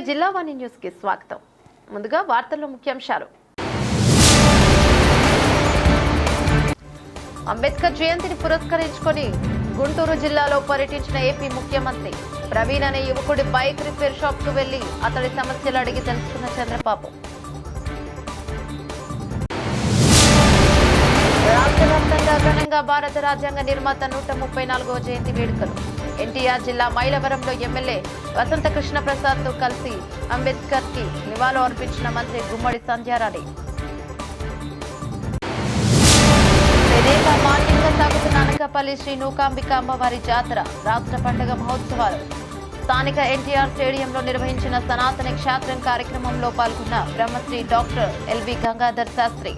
జిల్లా వాణి న్యూస్ కి స్వాగతం. ముందుగా వార్తల్లో ముఖ్యాంశాలు. అంబేద్కర్ జయంతిని పురస్కరించుకొని గుంటూరు జిల్లాలో పర్యటించిన ఏపీ ముఖ్యమంత్రి. ప్రవీణ్ అనే యువకుడి బైక్ రిపేర్ షాప్ కు వెళ్లి అతడి సమస్యలు అడిగి తెలుసుకున్న చంద్రబాబు. రాష్ట్రవ్యాప్తంగా ఘనంగా భారత రాజ్యాంగ నిర్మాత 134వ జయంతి వేడుకలు. ఎన్టీఆర్ జిల్లా మైలవరంలో ఎమ్మెల్యే వసంత కృష్ణ ప్రసాద్ తో కలిసి అంబేద్కర్ కి నివాళులు అర్పించిన మంత్రి గుమ్మడి సంధ్యారాణి. మాన్యంగా సాగుతున్న అనకాపల్లి శ్రీ నూకాంబిక అమ్మవారి జాతర రాష్ట్ర పండుగ మహోత్సవాలు. స్థానిక ఎన్టీఆర్ స్టేడియంలో నిర్వహించిన సనాతన క్షేత్రం కార్యక్రమంలో పాల్గొన్న బ్రహ్మశ్రీ డాక్టర్ ఎల్వి గంగాధర్ శాస్త్రి.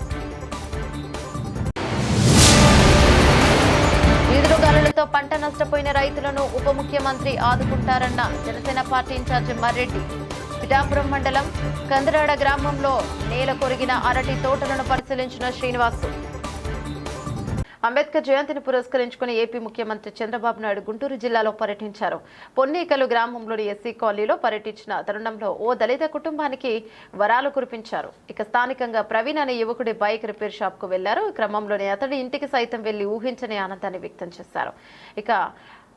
ఈదురుగాలులతో పంట నష్టపోయిన రైతులను ఉప ముఖ్యమంత్రి ఆదుకుంటారన్న జనసేన పార్టీ ఇన్ఛార్జి మర్రెడ్డి. పిఠాపురం మండలం కందరాడ గ్రామంలో నేల కొరిగిన అరటి తోటలను పరిశీలించిన శ్రీనివాసు. అంబేద్కర్ జయంతిని పురస్కరించుకుని ఏపీ ముఖ్యమంత్రి చంద్రబాబు నాయుడు గుంటూరు జిల్లాలో పర్యటించారు. పొన్నీకలు గ్రామంలోని ఎస్సీ కాలనీలో పర్యటించిన తరుణంలో ఓ దళిత కుటుంబానికి వరాలు కురిపించారు. ఇక స్థానికంగా ప్రవీణ్ అనే యువకుడి బైక్ రిపేర్ షాప్ కు వెళ్లారు. ఈ క్రమంలోనే అతడి ఇంటికి సైతం వెళ్లి ఊహించని ఆనందాన్ని వ్యక్తం చేశారు. ఇక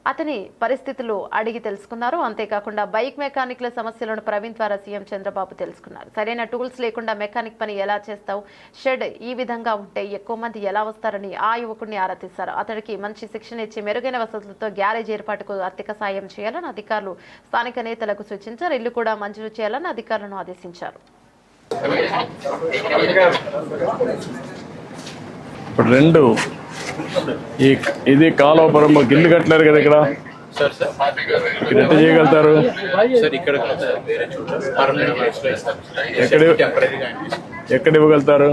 అతని పరిస్థితులు అడిగి తెలుసుకున్నారు. అంతేకాకుండా బైక్ మెకానిక్ల సమస్యలను ప్రవీణ్ ద్వారా సీఎం చంద్రబాబు తెలుసుకున్నారు. సరైన టూల్స్ లేకుండా మెకానిక్ పని ఎలా చేస్తావు, షెడ్ ఈ విధంగా ఉంటే ఎక్కువ మంది ఎలా వస్తారని ఆ యువకుడిని ఆరా తీశారు. అతడికి మంచి శిక్షణ ఇచ్చి మెరుగైన వసతులతో గ్యారేజ్ ఏర్పాటుకు ఆర్థిక సాయం చేయాలని అధికారులు స్థానిక నేతలకు సూచించారు. ఇల్లు కూడా మంజూరు చేయాలని అధికారులను ఆదేశించారు. ఇది కాలువపురం ఇల్లు కట్టలేరు కదా ఇక్కడ ఎట్లా చేయగలుగుతారు? ఎక్కడ ఇవ్వగలుగుతారు?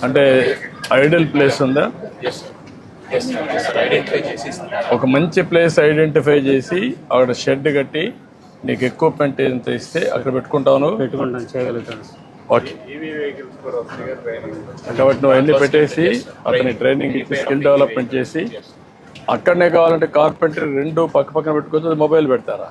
అంటే ఐడియల్ ప్లేస్ ఉందా? ఒక మంచి ప్లేస్ ఐడెంటిఫై చేసి అక్కడ షెడ్ కట్టి నీకు ఎక్విప్మెంట్ ఎంత ఇస్తే అక్కడ పెట్టుకుంటాను. చేయగలుగుతాను. ఓకే, కాబట్టి నువ్వు అన్ని పెట్టేసి అతని ట్రైనింగ్ ఇచ్చి స్కిల్ డెవలప్మెంట్ చేసి అక్కడనే కావాలంటే కార్పెంటర్ 2 పక్క పక్కన పెట్టుకోవచ్చు. మొబైల్ పెడతారా?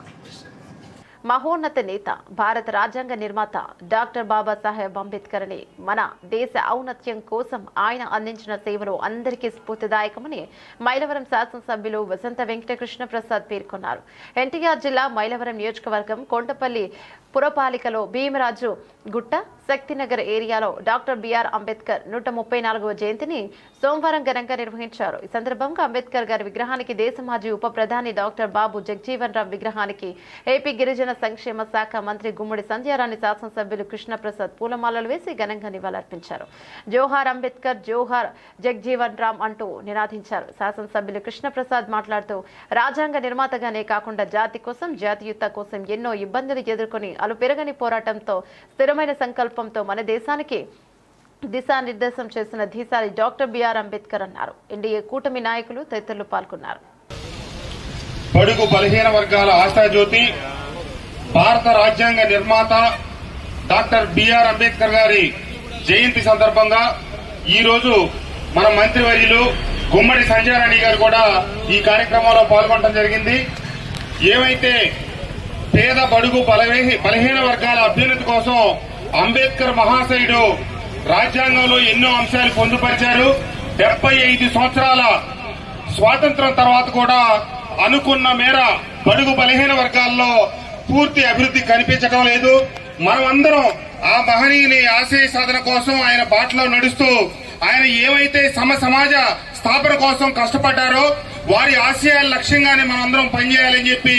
మహోన్నత నేత, భారత రాజ్యాంగ నిర్మాత డాక్టర్ బాబాసాహెబ్ అంబేద్కర్ అని మన దేశ ఔన్నత్యం కోసం ఆయన అందించిన సేవలు అందరికీ స్ఫూర్తిదాయకమని మైలవరం శాసనసభ్యులు వసంత వెంకటకృష్ణ ప్రసాద్ పేర్కొన్నారు. ఎన్టీఆర్ జిల్లా మైలవరం నియోజకవర్గం కొండపల్లి పురపాలికలో భీమరాజు గుట్ట శక్తినగర్ ఏరియాలో డాక్టర్ బిఆర్ అంబేద్కర్ 134వ జయంతిని సోమవారం ఘనంగా నిర్వహించారు. ఈ సందర్భంగా అంబేద్కర్ గారి విగ్రహానికి దేశ మాజీ ఉప ప్రధాని డాక్టర్ బాబు జగజీవన్ రామ్ విగ్రహానికి ఏపీ గిరిజన సంక్షేమ శాఖ మంత్రి గుమ్మడి సంధ్యారాణి శాసనసభ్యులు కృష్ణప్రసాద్ పూలమాలలు వేసి ఘనంగా నివాళులర్పించారు. జోహార్ అంబేద్కర్, జోహార్ జగజీవన్ రామ్ అంటూ నినాదించారు. శాసనసభ్యులు కృష్ణప్రసాద్ మాట్లాడుతూ రాజ్యాంగ నిర్మాతగానే కాకుండా జాతి కోసం, జాతీయత కోసం ఎన్నో ఇబ్బందులు ఎదుర్కొని అలుపెరగని పోరాటంతో స్థిరమైన సంకల్పంతో మన దేశానికి దిశానిర్దేశం చేసిన ధీశాలి డాక్టర్ బిఆర్ అంబేద్కర్ అన్నారు. ఎన్డీఏ కూటమి నాయకులు తదితరులు పాల్గొన్నారు. బడుగు బలహీన వర్గాల ఆశాజ్యోతి, భారత రాజ్యాంగ నిర్మాత డాక్టర్ బిఆర్ అంబేద్కర్ గారి జయంతి సందర్భంగా ఈ రోజు మన మంత్రివర్యులు గుమ్మడి సంధ్యారాణి గారు కూడా ఈ కార్యక్రమంలో పాల్గొనడం జరిగింది. ఏమైతే పేద బడుగు బలహీన వర్గాల అభ్యున్నతి కోసం అంబేద్కర్ మహాశయుడు రాజ్యాంగంలో ఎన్నో అంశాలు పొందుపరిచారు. 75 సంవత్సరాల స్వాతంత్రం తర్వాత కూడా అనుకున్న మేర బడుగు బలహీన వర్గాల్లో పూర్తి అభివృద్ధి కనిపించడం లేదు. మనమందరం ఆ మహనీయుని ఆశయ సాధన కోసం ఆయన బాటలో నడుస్తూ ఆయన ఏవైతే సమాజ స్థాపన కోసం కష్టపడ్డారో వారి ఆశయాల లక్ష్యంగానే మనందరం పనిచేయాలని చెప్పి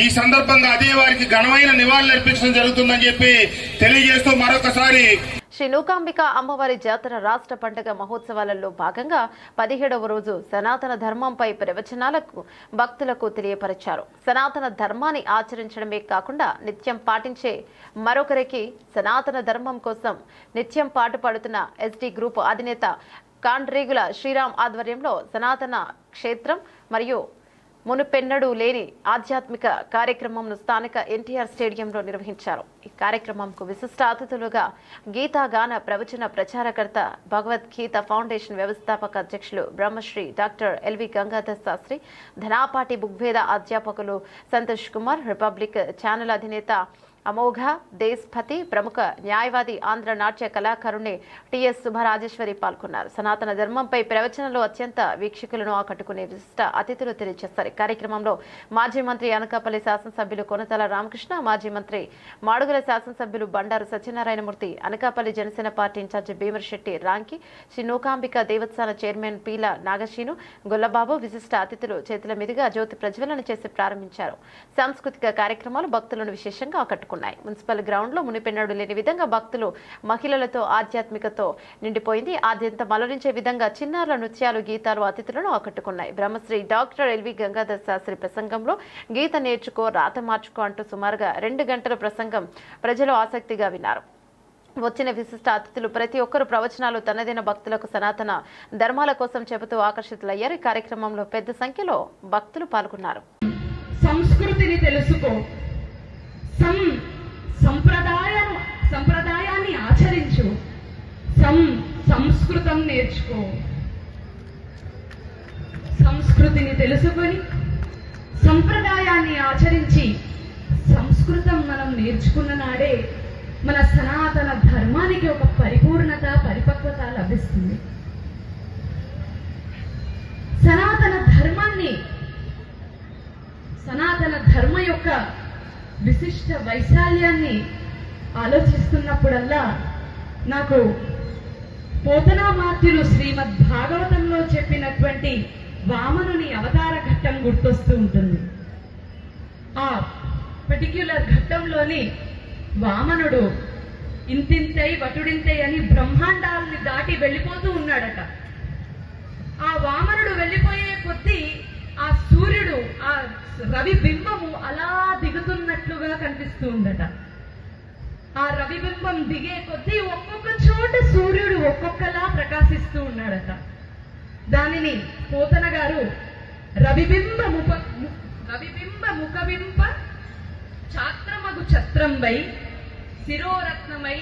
ఈ సందర్భంగా అదే వారికి ఘనమైన నివాళులు అర్పించడం జరుగుతుందని చెప్పి తెలియజేస్తూ మరొకసారి శ్రీ నూకాంబిక అమ్మవారి జాతర రాష్ట్ర పండుగ మహోత్సవాలలో భాగంగా 17వ రోజు సనాతన ధర్మంపై ప్రవచనాలకు భక్తులకు తెలియపరిచారు. సనాతన ధర్మాన్ని ఆచరించడమే కాకుండా నిత్యం పాటించే మరొకరికి సనాతన ధర్మం కోసం నిత్యం పాటుపడుతున్న ఎస్టీ గ్రూప్ అధినేత కాండ్రేగుల శ్రీరామ్ ఆధ్వర్యంలో సనాతన క్షేత్రం మరియు మునుపెన్నడూ లేని ఆధ్యాత్మిక కార్యక్రమంను స్థానిక ఎన్టీఆర్ స్టేడియంలో నిర్వహించారు. ఈ కార్యక్రమంకు విశిష్ట అతిథులుగా గీతాగాన ప్రవచన ప్రచారకర్త, భగవద్గీత ఫౌండేషన్ వ్యవస్థాపక అధ్యక్షులు బ్రహ్మశ్రీ డాక్టర్ ఎల్వి గంగాధర్ శాస్త్రి, ధనాపాటి బుగ్వేద అధ్యాపకులు సంతోష్ కుమార్, రిపబ్లిక్ ఛానల్ అధినేత అమోఘ దేశ్పతి, ప్రముఖ న్యాయవాది, ఆంధ్ర నాట్య కళాకారుణ్ణి టిఎస్ శుభరాజేశ్వరి పాల్గొన్నారు. సనాతన ధర్మంపై ప్రవచనంలో అత్యంత వీక్షకులను ఆకట్టుకునే విశిష్ట అతిథులు తెలియజేస్తారు. కార్యక్రమంలో మాజీ మంత్రి అనకాపల్లి శాసనసభ్యులు కొనతల రామకృష్ణ, మాజీ మంత్రి మాడుగుల శాసనసభ్యులు బండారు సత్యనారాయణమూర్తి, అనకాపల్లి జనసేన పార్టీ ఇన్ఛార్జి భీమర్శెట్టి రాంకి, శ్రీ నూకాంబిక దేవస్థాన చైర్మన్ పీల నాగశీను, గొల్లబాబు విశిష్ట అతిథులు చేతుల మీదుగా జ్యోతి ప్రజ్వలన చేసి ప్రారంభించారు. సాంస్కృతిక కార్యక్రమాలు భక్తులను విశేషంగా ఆకట్టుకున్నాయి. మున్సిపల్ గ్రౌండ్ లో మునిపెన్నడు లేని విధంగా భక్తులు, మహిళలతో ఆధ్యాత్మికతో నిండిపోయింది. ఆద్యంత మలరించే విధంగా చిన్నారుల నృత్యాలు, గీతాలు అతిథులను ఆకట్టుకున్నాయి. బ్రహ్మశ్రీ డాక్టర్ ఎల్వి గంగాధర్ శాస్త్రి ప్రసంగంలో గీత నేర్చుకో, రాత మార్చుకో అంటూ సుమారుగా 2 గంటల ప్రసంగం ప్రజలు ఆసక్తిగా విన్నారు. వచ్చిన విశిష్ట అతిథులు ప్రతి ఒక్కరు ప్రవచనాలు తనదైన భక్తులకు సనాతన ధర్మాల కోసం చెబుతూ ఆకర్షితులయ్యారు. ఈ కార్యక్రమంలో పెద్ద సంఖ్యలో భక్తులు పాల్గొన్నారు. సంస్కృతిని తెలుసుకో, సంప్రదాయాన్ని ఆచరించు, సంస్కృతం నేర్చుకో. సంస్కృతిని తెలుసుకొని సంప్రదాయాన్ని ఆచరించి సంస్కృతం మనం నేర్చుకున్న నాడే మన సనాతన ధర్మానికి ఒక పరిపూర్ణత, పరిపక్వత లభిస్తుంది. సనాతన ధర్మ యొక్క విశిష్ట వైశాల్యాన్ని ఆలోచిస్తున్నప్పుడల్లా నాకు పోతనామాత్యులు శ్రీమద్ భాగవతంలో చెప్పినటువంటి వామనుని అవతార ఘట్టం గుర్తొస్తూ ఉంటుంది. ఆ పర్టిక్యులర్ ఘట్టంలోని వామనుడు ఇంతింతై వటుడింతై అని బ్రహ్మాండాలని దాటి వెళ్ళిపోతూ ఉన్నాడట. ఆ వామనుడు వెళ్ళిపోయే కొద్దీ ఆ సూర్యుడు, ఆ రవి బింబము అలా దిగుతున్నట్లుగా కనిపిస్తూ ఉందట. ఆ రవి బింబం దిగే కొద్దీ ఒక్కొక్క చోట సూర్యుడు ఒక్కొక్కలా ప్రకాశిస్తూ ఉన్నాడట. దానిని పోతన గారు రవిబింబ ముఖబింబ ఛాత్రమగు ఛత్రంబై శిరోరత్నమై,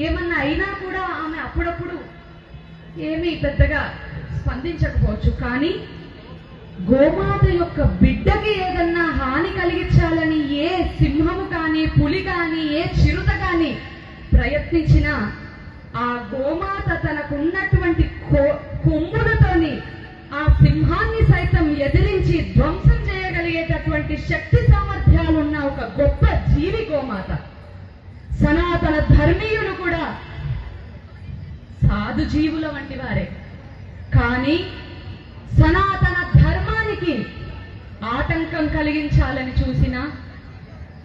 ఏమన్నా అయినా కూడా ఆమె అప్పుడప్పుడు ఏమీ పెద్దగా స్పందించకపోవచ్చు. కానీ గోమాత యొక్క బిడ్డకి ఏదన్నా హాని కలిగించాలని ఏ సింహము కానీ, పులి కానీ, ఏ చిరుత కానీ ప్రయత్నించినా ఆ గోమాత తనకున్నటువంటి కొమ్ములతోని ఆ సింహాన్ని సైతం ఎదిరించి ధ్వంసం చేయగలిగేటటువంటి శక్తి సామర్థ్యాలున్న ఒక గొప్ప జీవి గోమాత. సనాతన ధర్మీయులు కూడా సాధు జీవుల వంటి వారే. కానీ సనాతన ధర్మానికి ఆటంకం కలిగించాలని చూసినా,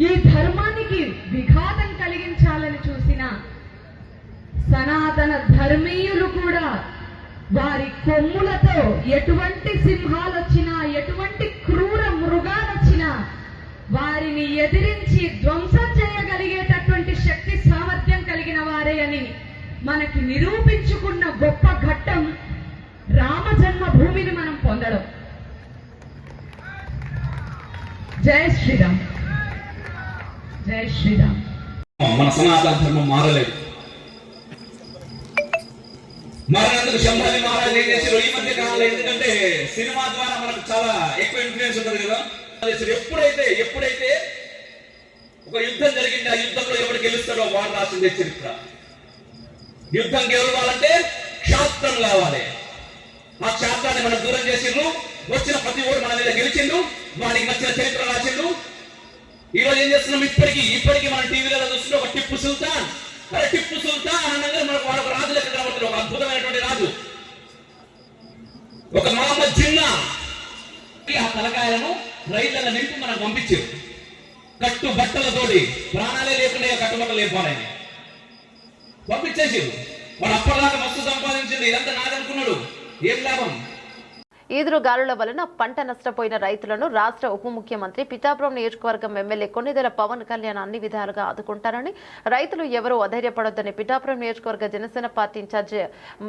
ఈ ధర్మానికి విఘాతం కలిగించాలని చూసినా సనాతన ధర్మీయులు కూడా వారి కొమ్ములతో ఎటువంటి సింహాలొచ్చినా, ఎటువంటి క్రూర మృగాలొచ్చినా వారిని ఎదిరించి ధ్వంసం చేయగలిగేటటువంటి శక్తి సామర్థ్యం కలిగిన వారే అని మనకి నిరూపించుకున్న గొప్ప ఘట్టం రామ జన్మభూమిని మనం పొందడం. జై శ్రీరామ్, జై శ్రీరామ్. మన సనాతన ధర్మం మారలేదు. మారినందుకు శంభాజీ మహారాజ్ ఏం చేశారు ఈ మధ్య కాలంలో? ఎందుకంటే సినిమా ద్వారా మనకు చాలా ఎక్కువ ఇన్ఫ్లుయెన్స్ ఉంటుంది కదా. ఎప్పుడైతే ఒక యుద్ధం జరిగింది, ఆ యుద్ధంలో ఎవరు గెలుస్తాడో వాడు రాసిందే చరిత్ర. యుద్ధం గెలవాలంటే క్షాత్రం కావాలి. ఆ క్షాత్రాన్ని మనం దూరం చేసిండ్రు. వచ్చిన ప్రతి ఓడు మన మీద గెలిచిండు, వాడికి నచ్చిన చరిత్ర రాసిండు. ఈ రోజు ఏం చేస్తున్నాం? ఇప్పటికీ మన టీవీలలో చూస్తుంటే ఒక టిప్పు సుల్తాన్ అనగా మనకు వాడు రాజు లెక్క కనబడుతుంది. ఒక అద్భుతమైనటువంటి రాజు, ఒక మహమ్మద్ జిన్నా. ఆ తలకాయలను రైళ్లలో నింపి మనకు పంపించారు. కట్టు బట్టలతోటి, ప్రాణాలే లేకుండా కట్టుబట్టలు లేపాలని పంపించేసారు. వాడు అప్పటిదాకా మస్తు సంపాదించింది, ఇదంతా నాదనుకున్నాడు. ఏం లాభం? ఈదురు గాలుల వలన పంట నష్టపోయిన రైతులను రాష్ట్ర ఉప ముఖ్యమంత్రి పిఠాపురం నియోజకవర్గం ఎమ్మెల్యే కొన్నిదెల పవన్ కళ్యాణ్ అన్ని విధాలుగా ఆదుకుంటారని, రైతులు ఎవరూ అధైర్యపడొద్దని పిఠాపురం నియోజకవర్గ జనసేన పార్టీ ఇన్ఛార్జ్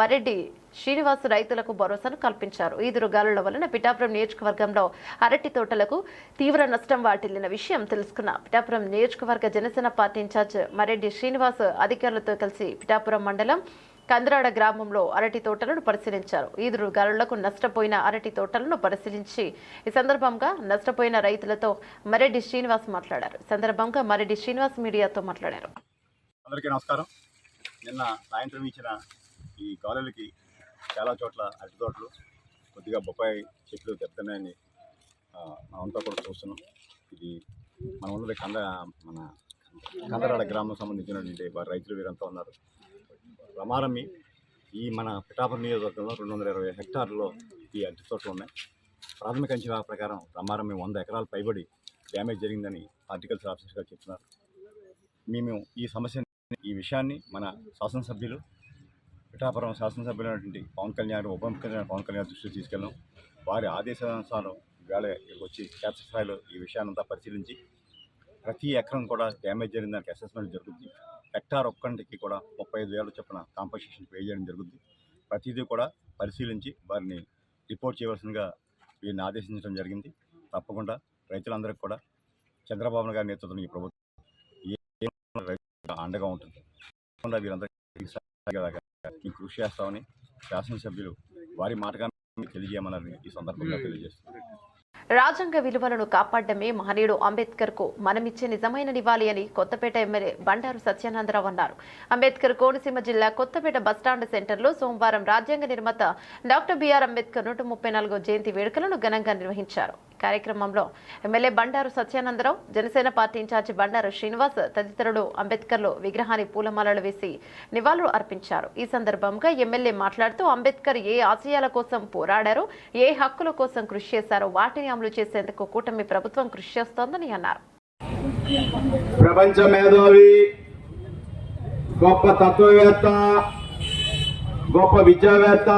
మరెడ్డి శ్రీనివాస్ రైతులకు భరోసాను కల్పించారు. ఈదురు గాలుల వలన పిఠాపురం నియోజకవర్గంలో అరటి తోటలకు తీవ్ర నష్టం వాటిల్లిన విషయం తెలుసుకున్న పిఠాపురం నియోజకవర్గ జనసేన పార్టీ ఇన్ఛార్జ్ మరెడ్డి శ్రీనివాస్ అధికారులతో కలిసి పిఠాపురం మండలం కంద్రాడ గ్రామంలో అరటి తోటలను పరిశీలించారు. ఈదురు గాలులకు నష్టపోయిన అరటి తోటలను పరిశీలించి ఈ సందర్భంగా నష్టపోయిన రైతులతో మరెడ్డి శ్రీనివాస్ మాట్లాడారు. సందర్భంగా మరెడ్డి శ్రీనివాస్ మీడియాతో మాట్లాడారు. అందరికీ నమస్కారం. నిన్న సాయంత్రం ఇచ్చిన ఈ గాలులకి చాలా చోట్ల అరటి తోటలు, కొద్దిగా బొప్పాయి చెట్లు దెబ్బతిన్నాయని మనమంతా కూడా చూస్తున్నాం. ఇది మనం ఉన్నది కందరాడ గ్రామం సంబంధించినటువంటి వారి రైతులు వీరంతా ఉన్నారు. రమారమ్మి ఈ మన పిఠాపురం నియోజకవర్గంలో 220 హెక్టార్లలో ఈ అరటి తోటలు ఉన్నాయి. ప్రాథమిక అంచనా ప్రకారం రమారమ్మి 100 ఎకరాలు పైబడి డ్యామేజ్ జరిగిందని హార్టికల్చర్ ఆఫీసర్ గారు చెప్తున్నారు. మేము ఈ విషయాన్ని మన శాసనసభ్యులు పిఠాపురం శాసనసభ్యులైనటువంటి పవన్ కళ్యాణ్, ఉప ముఖ్యమంత్రి పవన్ కళ్యాణ్ దృష్టికి తీసుకెళ్ళాం. వారి ఆదేశానుసారం వేళ వచ్చి క్షేత్రస్థాయిలో ఈ విషయాన్నంతా పరిశీలించి ప్రతి ఎకరం కూడా డ్యామేజ్ జరిగిన దానికి అసెస్మెంట్ జరుగుతుంది. హెక్టార్ ఒక్కంటికి కూడా 35,000 చొప్పున కాంపన్సేషన్ పే చేయడం జరుగుతుంది. ప్రతిదీ కూడా పరిశీలించి వారిని రిపోర్ట్ చేయవలసిందిగా వీరిని ఆదేశించడం జరిగింది. తప్పకుండా రైతులందరికీ కూడా చంద్రబాబు గారి నేతృత్వంలో ఈ ప్రభుత్వం అండగా ఉంటుంది. తప్పకుండా వీరందరికీ కృషి చేస్తామని శాసనసభ్యులు వారి మాటగా తెలియజేయమని ఈ సందర్భంగా తెలియజేస్తున్నారు. రాజ్యాంగ విలువలను కాపాడమే మహనీయుడు అంబేద్కర్ కు మనమిచ్చే నిజమైన నివాళి అని కొత్తపేట ఎమ్మెల్యే బండారు సత్యానందరావు అన్నారు. అంబేద్కర్ కోనసీమ జిల్లా కొత్తపేట బస్టాండ్ సెంటర్లో సోమవారం రాజ్యాంగ నిర్మాత డాక్టర్ బిఆర్ అంబేద్కర్ 134వ జయంతి వేడుకలను ఘనంగా నిర్వహించారు. కార్యక్రమంలో MLA Bandaru Satyanandarao, Janasena party incharge Bandaru Srinivas తదితరులు అంబేద్కర్లు విగ్రహాన్ని పూలమాలలు వేసి నివాళులు అర్పించారు. ఈ సందర్భంగా ఎమ్మెల్యే మాట్లాడుతూ అంబేద్కర్ ఏ ఆశయాల కోసం పోరాడారో, ఏ హక్కుల కోసం కృషి చేశారో వాటిని అమలు చేసేందుకు కూటమి ప్రభుత్వం కృషి చేస్తోందని అన్నారు. ప్రపంచ మేధావి, గొప్ప తత్వవేత్త, గొప్ప విద్యావేత్త,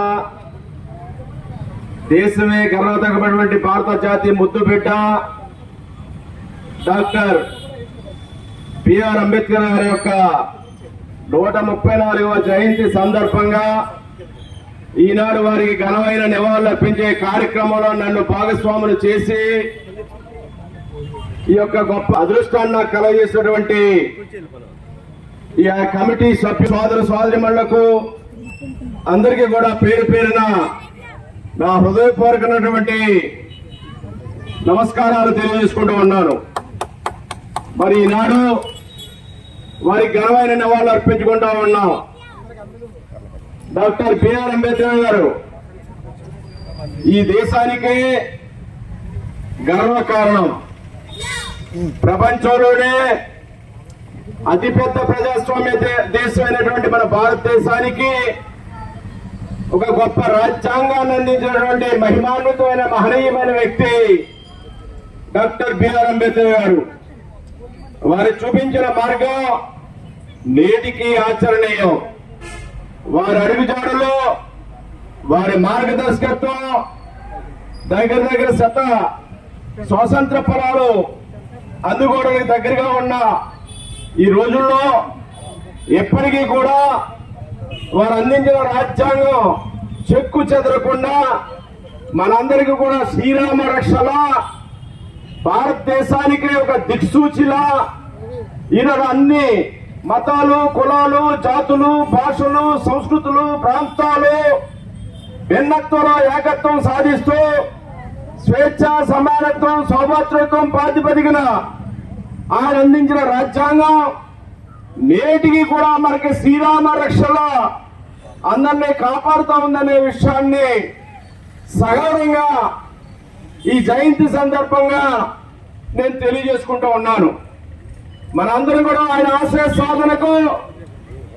దేశమే గర్వతగ్గటువంటి భారత జాతి ముద్దుబిడ్డ డాక్టర్ బిఆర్ అంబేద్కర్ గారి యొక్క 134వ జయంతి సందర్భంగా ఈనాడు వారికి ఘనమైన నివాళులు అర్పించే కార్యక్రమంలో నన్ను భాగస్వాములు చేసి ఈ యొక్క గొప్ప అదృష్టాన్ని నాకు కలగజేసినటువంటి ఈ కమిటీ సభ్యు సోదరిమణులకు అందరికీ కూడా పేరు పేరున నా హృదయపూర్వకమైనటువంటి నమస్కారాలు తెలియజేసుకుంటూ ఉన్నాను. మరి ఈనాడు వారికి ఘనమైన నివాళులు అర్పించుకుంటా ఉన్నాం. డాక్టర్ బిఆర్ అంబేద్కర్ గారు ఈ దేశానికే గర్వకారణం. ప్రపంచంలోనే అతిపెద్ద ప్రజాస్వామ్య దేశమైనటువంటి మన భారతదేశానికి ఒక గొప్ప రాజ్యాంగాన్ని అందించినటువంటి మహిమాన్వితమైన మహనీయమైన వ్యక్తి డాక్టర్ బిఆర్ అంబేద్కర్ గారు. వారు చూపించిన మార్గం నేటికి ఆచరణీయం. వారి అడుగుజాడలో వారి మార్గదర్శకత్వం దగ్గర స్వాతంత్ర ఫలాలు అందుకోవడానికి దగ్గరగా ఉన్న ఈ రోజుల్లో ఎప్పటికీ కూడా వారు అందించిన రాజ్యాంగం చెక్కు చెదరకుండా మనందరికీ కూడా శ్రీరామ రక్షలా, భారతదేశానికి ఒక దిక్సూచిలా ఈనాడు అన్ని మతాలు, కులాలు, జాతులు, భాషలు, సంస్కృతులు, ప్రాంతాలు భిన్నత్వంలో ఏకత్వం సాధిస్తూ స్వేచ్ఛ, సమానత్వం, సౌభాతృత్వం ప్రాతిపదికన ఆయన అందించిన రాజ్యాంగం నేటికి కూడా మనకి శ్రీరామ రక్షలా అందరినీ కాపాడుతూ ఉందనే విషయాన్ని సగౌరవంగా ఈ జయంతి సందర్భంగా నేను తెలియజేసుకుంటూ ఉన్నాను. మనందరం కూడా ఆయన ఆశయ సాధనకు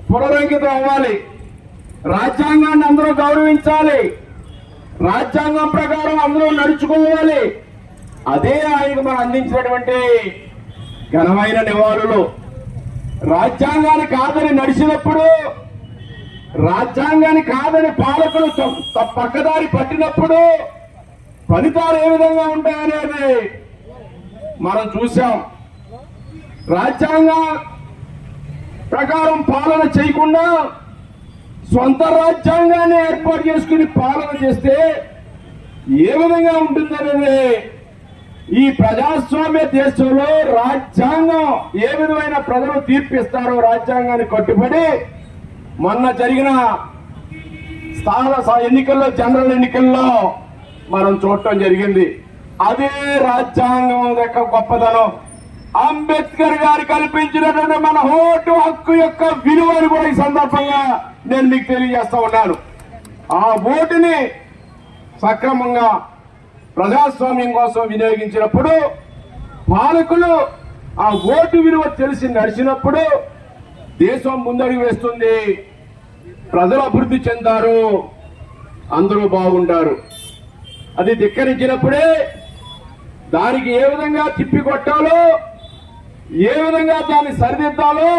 పునరంకితం అవ్వాలి. రాజ్యాంగాన్ని అందరూ గౌరవించాలి. రాజ్యాంగం ప్రకారం అందరూ నడుచుకోవాలి. అదే ఆయనకు మనం అందించినటువంటి ఘనమైన నివాళులు. రాజ్యాంగాన్ని కాదని నడిచినప్పుడు, రాజ్యాంగాన్ని కాదని పాలకులు పక్కదారి పట్టినప్పుడు ఫలితాలు ఏ విధంగా ఉంటాయనేది మనం చూసాం. రాజ్యాంగ ప్రకారం పాలన చేయకుండా సొంత రాజ్యాంగాన్ని ఏర్పాటు చేసుకుని పాలన చేస్తే ఏ విధంగా ఉంటుందనేది ఈ ప్రజాస్వామ్య దేశంలో రాజ్యాంగం ఏ విధమైన ప్రజలు తీర్పిస్తారో రాజ్యాంగాన్ని కట్టుబడి మొన్న జరిగిన ఎన్నికల్లో జనరల్ ఎన్నికల్లో మనం చూడటం జరిగింది. అదే రాజ్యాంగం యొక్క గొప్పదనం. అంబేద్కర్ గారు కల్పించినటువంటి మన ఓటు హక్కు యొక్క విలువను కూడా ఈ సందర్భంగా నేను మీకు తెలియజేస్తా ఉన్నాను. ఆ ఓటుని సక్రమంగా ప్రజాస్వామ్యం కోసం వినియోగించినప్పుడు, పాలకులు ఆ ఓటు విలువ తెలిసి నడిచినప్పుడు దేశం ముందడుగు వేస్తుంది, ప్రజలు అభివృద్ధి చెందారు, అందరూ బాగుంటారు. అది ధిక్కరించినప్పుడే దానికి ఏ విధంగా తిప్పికొట్టాలో, ఏ విధంగా దాన్ని సరిదిద్దాలో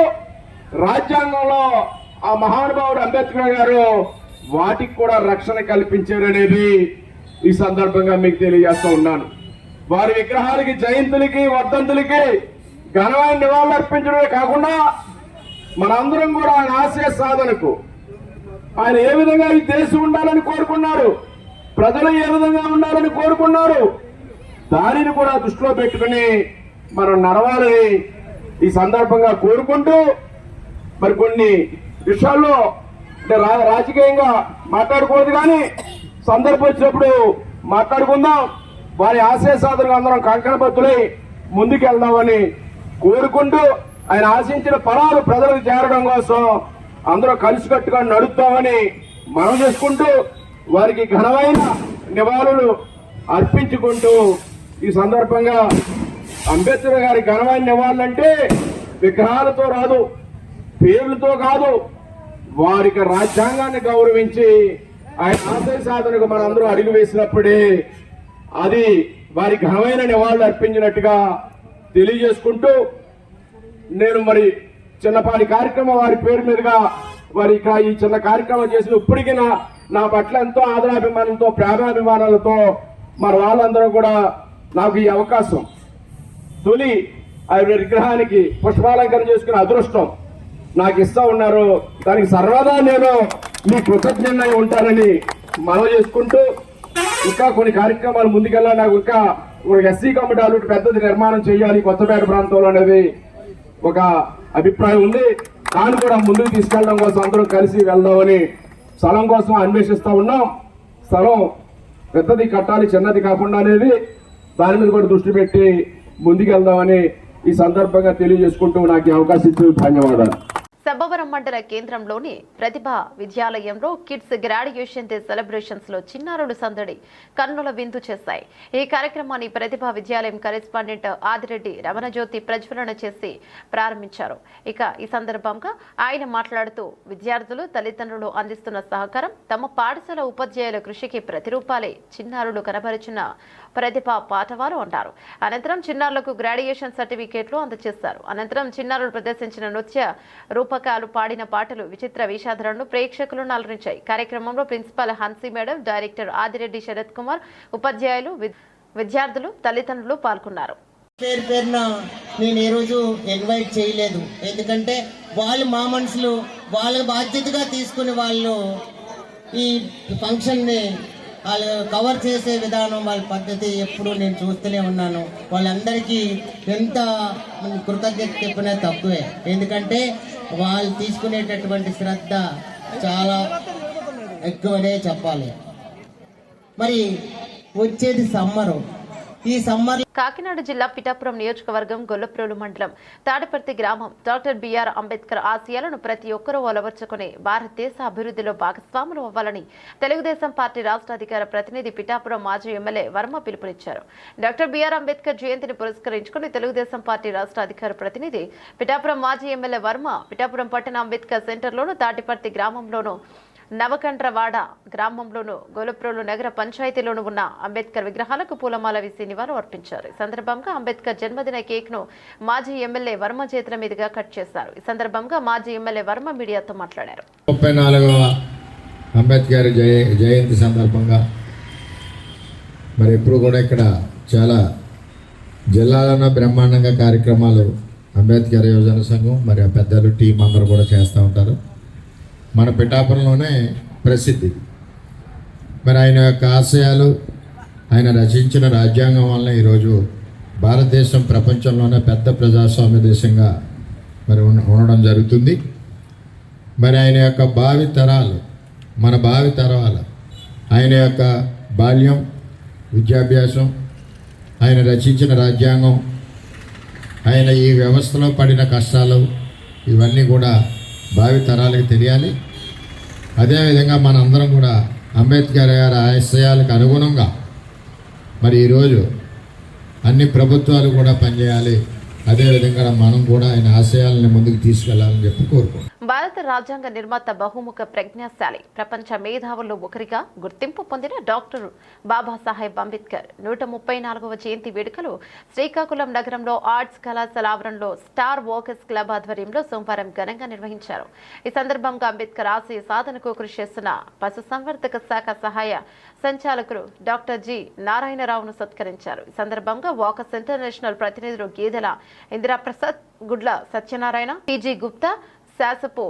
రాజ్యాంగంలో ఆ మహానుభావుడు అంబేద్కర్ గారు వాటికి కూడా రక్షణ కల్పించారనేది ఈ సందర్భంగా మీకు తెలియజేస్తూ ఉన్నాను. వారి విగ్రహాలకి, జయంతులకి, వర్ధంతులకి ఘనమైన నివాళులు అర్పించడమే కాకుండా మనందరం కూడా ఆయన ఆశయ సాధనకు, ఆయన ఏ విధంగా ఈ దేశం ఉండాలని కోరుకున్నారు, ప్రజలు ఏ విధంగా ఉండాలని కోరుకున్నారు, దానిని కూడా దృష్టిలో పెట్టుకుని మనం నడవాలని ఈ సందర్భంగా కోరుకుంటూ, మరి కొన్ని విషయాల్లో అంటే రాజకీయంగా మాట్లాడకూడదు కానీ సందర్భం వచ్చినప్పుడు మాట్లాడుకుందాం. వారి ఆశయ సాధనకు అందరం కంకణబద్దులై ముందుకెళ్దామని కోరుకుంటూ, ఆయన ఆశించిన ఫలాలు ప్రజలకు చేరడం కోసం అందరూ కలిసికట్టుగా నడుద్దామని మనం చేసుకుంటూ, వారికి ఘనమైన నివాళులు అర్పించుకుంటూ ఈ సందర్భంగా అంబేద్కర్ గారి ఘనమైన నివాళులంటే విగ్రహాలతో రాదు, పేర్లతో కాదు, వారికి రాజ్యాంగాన్ని గౌరవించి ఆయన ఆశయ సాధనకు మనందరూ అడుగు వేసినప్పుడే అది వారి ఘనమైన నివాళులు అర్పించినట్టుగా తెలియజేసుకుంటూ, నేను మరి చిన్నపాటి కార్యక్రమం వారి పేరు మీదుగా వారి ఇక్కడ ఈ చిన్న కార్యక్రమం చేసిన ఇప్పటికీ నా పట్ల ఎంతో ఆదరాభిమానంతో, ప్రేమాభిమానాలతో మరి వాళ్ళందరూ కూడా నాకు ఈ అవకాశం తొలి ఆయన విగ్రహానికి పుష్పాలంకరణ చేసుకునే అదృష్టం నాకు ఇస్తా ఉన్నారు. దానికి సర్వదా నేను మీ కృతజ్ఞులై ఉంటానని మనవి చేసుకుంటూ, ఇంకా కొన్ని కార్యక్రమాలు ముందుకెళ్ళా, నాకు ఇంకా ఎస్సీ కమిటీ అల్లుడు పెద్దది నిర్మాణం చేయాలి కొత్తపేట ప్రాంతంలో అనేది ఒక అభిప్రాయం ఉంది. దాన్ని కూడా ముందుకు తీసుకెళ్లడం కోసం అందరూ కలిసి వెళ్దామని స్థలం కోసం అన్వేషిస్తా ఉన్నాం. స్థలం పెద్దది కట్టాలి, చిన్నది కాకుండా అనేది దాని మీద కూడా దృష్టి పెట్టి ముందుకెళ్దామని ఈ సందర్భంగా తెలియజేసుకుంటూ నాకు ఈ అవకాశం ఇచ్చిన ధన్యవాదాలు. సబ్బవరం మండల కేంద్రంలోని ప్రతిభ విద్యాలయంలో కిడ్స్ గ్రాడ్యుయేషన్ డే సెలబ్రేషన్స్ లో చిన్నారులు సందడి కన్నుల విందు చేశాయి. ఈ కార్యక్రమాన్ని ప్రతిభ విద్యాలయం కరెస్పాండెంట్ ఆదిరెడ్డి రమణజ్యోతి ప్రజ్వలన చేసి ప్రారంభించారు. ఇక ఈ సందర్భంగా ఆయన మాట్లాడుతూ విద్యార్థులు, తల్లిదండ్రులు అందిస్తున్న సహకారం, తమ పాఠశాల ఉపాధ్యాయుల కృషికి ప్రతిరూపాలే చిన్నారులు కనబరిచిన ప్రతిభ పాఠవాలు అంటారు. అనంతరం చిన్నారులకు గ్రాడ్యుయేషన్ సర్టిఫికేట్లు అందజేశారు. అనంతరం చిన్నారులు ప్రదర్శించిన నృత్య రూపకాలు, పాడిన పాటలు, విచిత్ర వేషాధారణలు ప్రేక్షకులను అలరించాయి. కార్యక్రమంలో principal హన్సీ madam, director Adireddy Sarath Kumar, ఉపాధ్యాయులు, విద్యార్థులు, తల్లిదండ్రులు పాల్గొన్నారు. పేరున నేను ఏ రోజు ఇన్వైట్ చేయలేదు, ఎందుకంటే వాళ్ళు మా మనుషులు, వాళ్ళ బాధ్యతగా తీసుకుని వాళ్ళు ఈ ఫంక్షన్ని వాళ్ళు కవర్ చేసే విధానం, వాళ్ళ పద్ధతి ఎప్పుడు నేను చూస్తూనే ఉన్నాను. వాళ్ళందరికీ ఎంత కృతజ్ఞత చెప్పినా తక్కువే, ఎందుకంటే వాళ్ళు తీసుకునేటటువంటి శ్రద్ధ చాలా ఎక్కువనే చెప్పాలి. మరి వచ్చేది సమ్మరు. ఈ సమ్మర్ కాకినాడ జిల్లా పిఠాపురం నియోజకవర్గం గొల్లప్రోలు మండలం తాడిపర్తి గ్రామం డాక్టర్ బిఆర్ అంబేద్కర్ ఆశయాలను ప్రతి ఒక్కరూ అలవర్చుకుని భారతదేశ అభివృద్ధిలో భాగస్వాములు అవ్వాలని తెలుగుదేశం పార్టీ రాష్ట్ర అధికార ప్రతినిధి పిఠాపురం మాజీ ఎమ్మెల్యే వర్మ పిలుపునిచ్చారు. డాక్టర్ బిఆర్ అంబేద్కర్ జయంతిని పురస్కరించుకుని తెలుగుదేశం పార్టీ రాష్ట్ర అధికార ప్రతినిధి పిఠాపురం మాజీ ఎమ్మెల్యే వర్మ పిఠాపురం పట్టణ అంబేద్కర్ సెంటర్లోను, తాటిపర్తి గ్రామంలోను, నవకండ్రవాడ గ్రామంలోను, గొల్లప్రోలు నగర పంచాయతీలోను ఉన్న అంబేద్కర్ విగ్రహాలకు పూలమాల వేసి నివాళులు అర్పించారు. ఈ సందర్భంగా అంబేద్కర్ జన్మదిన కేక్ ను మాజీ ఎమ్మెల్యే వర్మ చేతుల మీదుగా కట్ చేశారు. ఈ సందర్భంగా మాజీ ఎమ్మెల్యే వర్మ మీడియాతో మాట్లాడారు. 34వ అంబేద్కర్ జయంతి సందర్భంగా మరి ఎప్పుడు కూడా ఇక్కడ చాలా జిల్లాలోనే బ్రహ్మాండంగా కార్యక్రమాలు అంబేద్కర్ యువజన సంఘం మరి ఆ పెద్దలు టీం అందరూ కూడా చేస్తూ ఉంటారు. మన పిఠాపురంలోనే ప్రసిద్ధి. మరి ఆయన యొక్క ఆశయాలు, ఆయన రచించిన రాజ్యాంగం వల్ల ఈరోజు భారతదేశం ప్రపంచంలోనే పెద్ద ప్రజాస్వామ్య దేశంగా మరి ఉండడం జరుగుతుంది. మరి ఆయన యొక్క భావి తరాలు, మన భావి తరాలు, ఆయన యొక్క బాల్యం, విద్యాభ్యాసం, ఆయన రచించిన రాజ్యాంగం, ఆయన ఈ వ్యవస్థలో పడిన కష్టాలు ఇవన్నీ కూడా భావి తరాలకు తెలియాలి. అదేవిధంగా మనందరం కూడా అంబేద్కర్ గారి ఆశయాలకు అనుగుణంగా మరి ఈరోజు అన్ని ప్రభుత్వాలు కూడా పనిచేయాలి. అదేవిధంగా మనం కూడా ఆయన ఆశయాలను ముందుకు తీసుకెళ్లాలని చెప్పి కోరుకుంటున్నాం. భారత రాజ్యాంగ నిర్మాత, బహుముఖ ప్రజ్ఞాశాలి, ప్రపంచ మేధావుల్లో ఒకరిగా గుర్తింపు పొందిన డాక్టర్ బాబాసాహెబ్ అంబేద్కర్ 134వ జయంతి వేడుకలు శ్రీకాకుళం నగరంలో ఆర్ట్స్ కళాశాల ఆవరణలో స్టార్ వాకర్స్ క్లబ్ ఆధ్వర్యంలో సోమవారం ఘనంగా నిర్వహించారు. ఈ సందర్భంగా అంబేద్కర్ ఆశయ సాధనకు కృషి చేస్తున్న పశుసంవర్ధక శాఖ సహాయ సంచాలకులు డాక్టర్ జి నారాయణరావును సత్కరించారు. ఈ సందర్భంగా వాకర్స్ ఇంటర్నేషనల్ ప్రతినిధులు గేదెల ఇందిరాప్రసాద్, గుడ్ల సత్యనారాయణ, టీజీ గుప్తా, శాసపు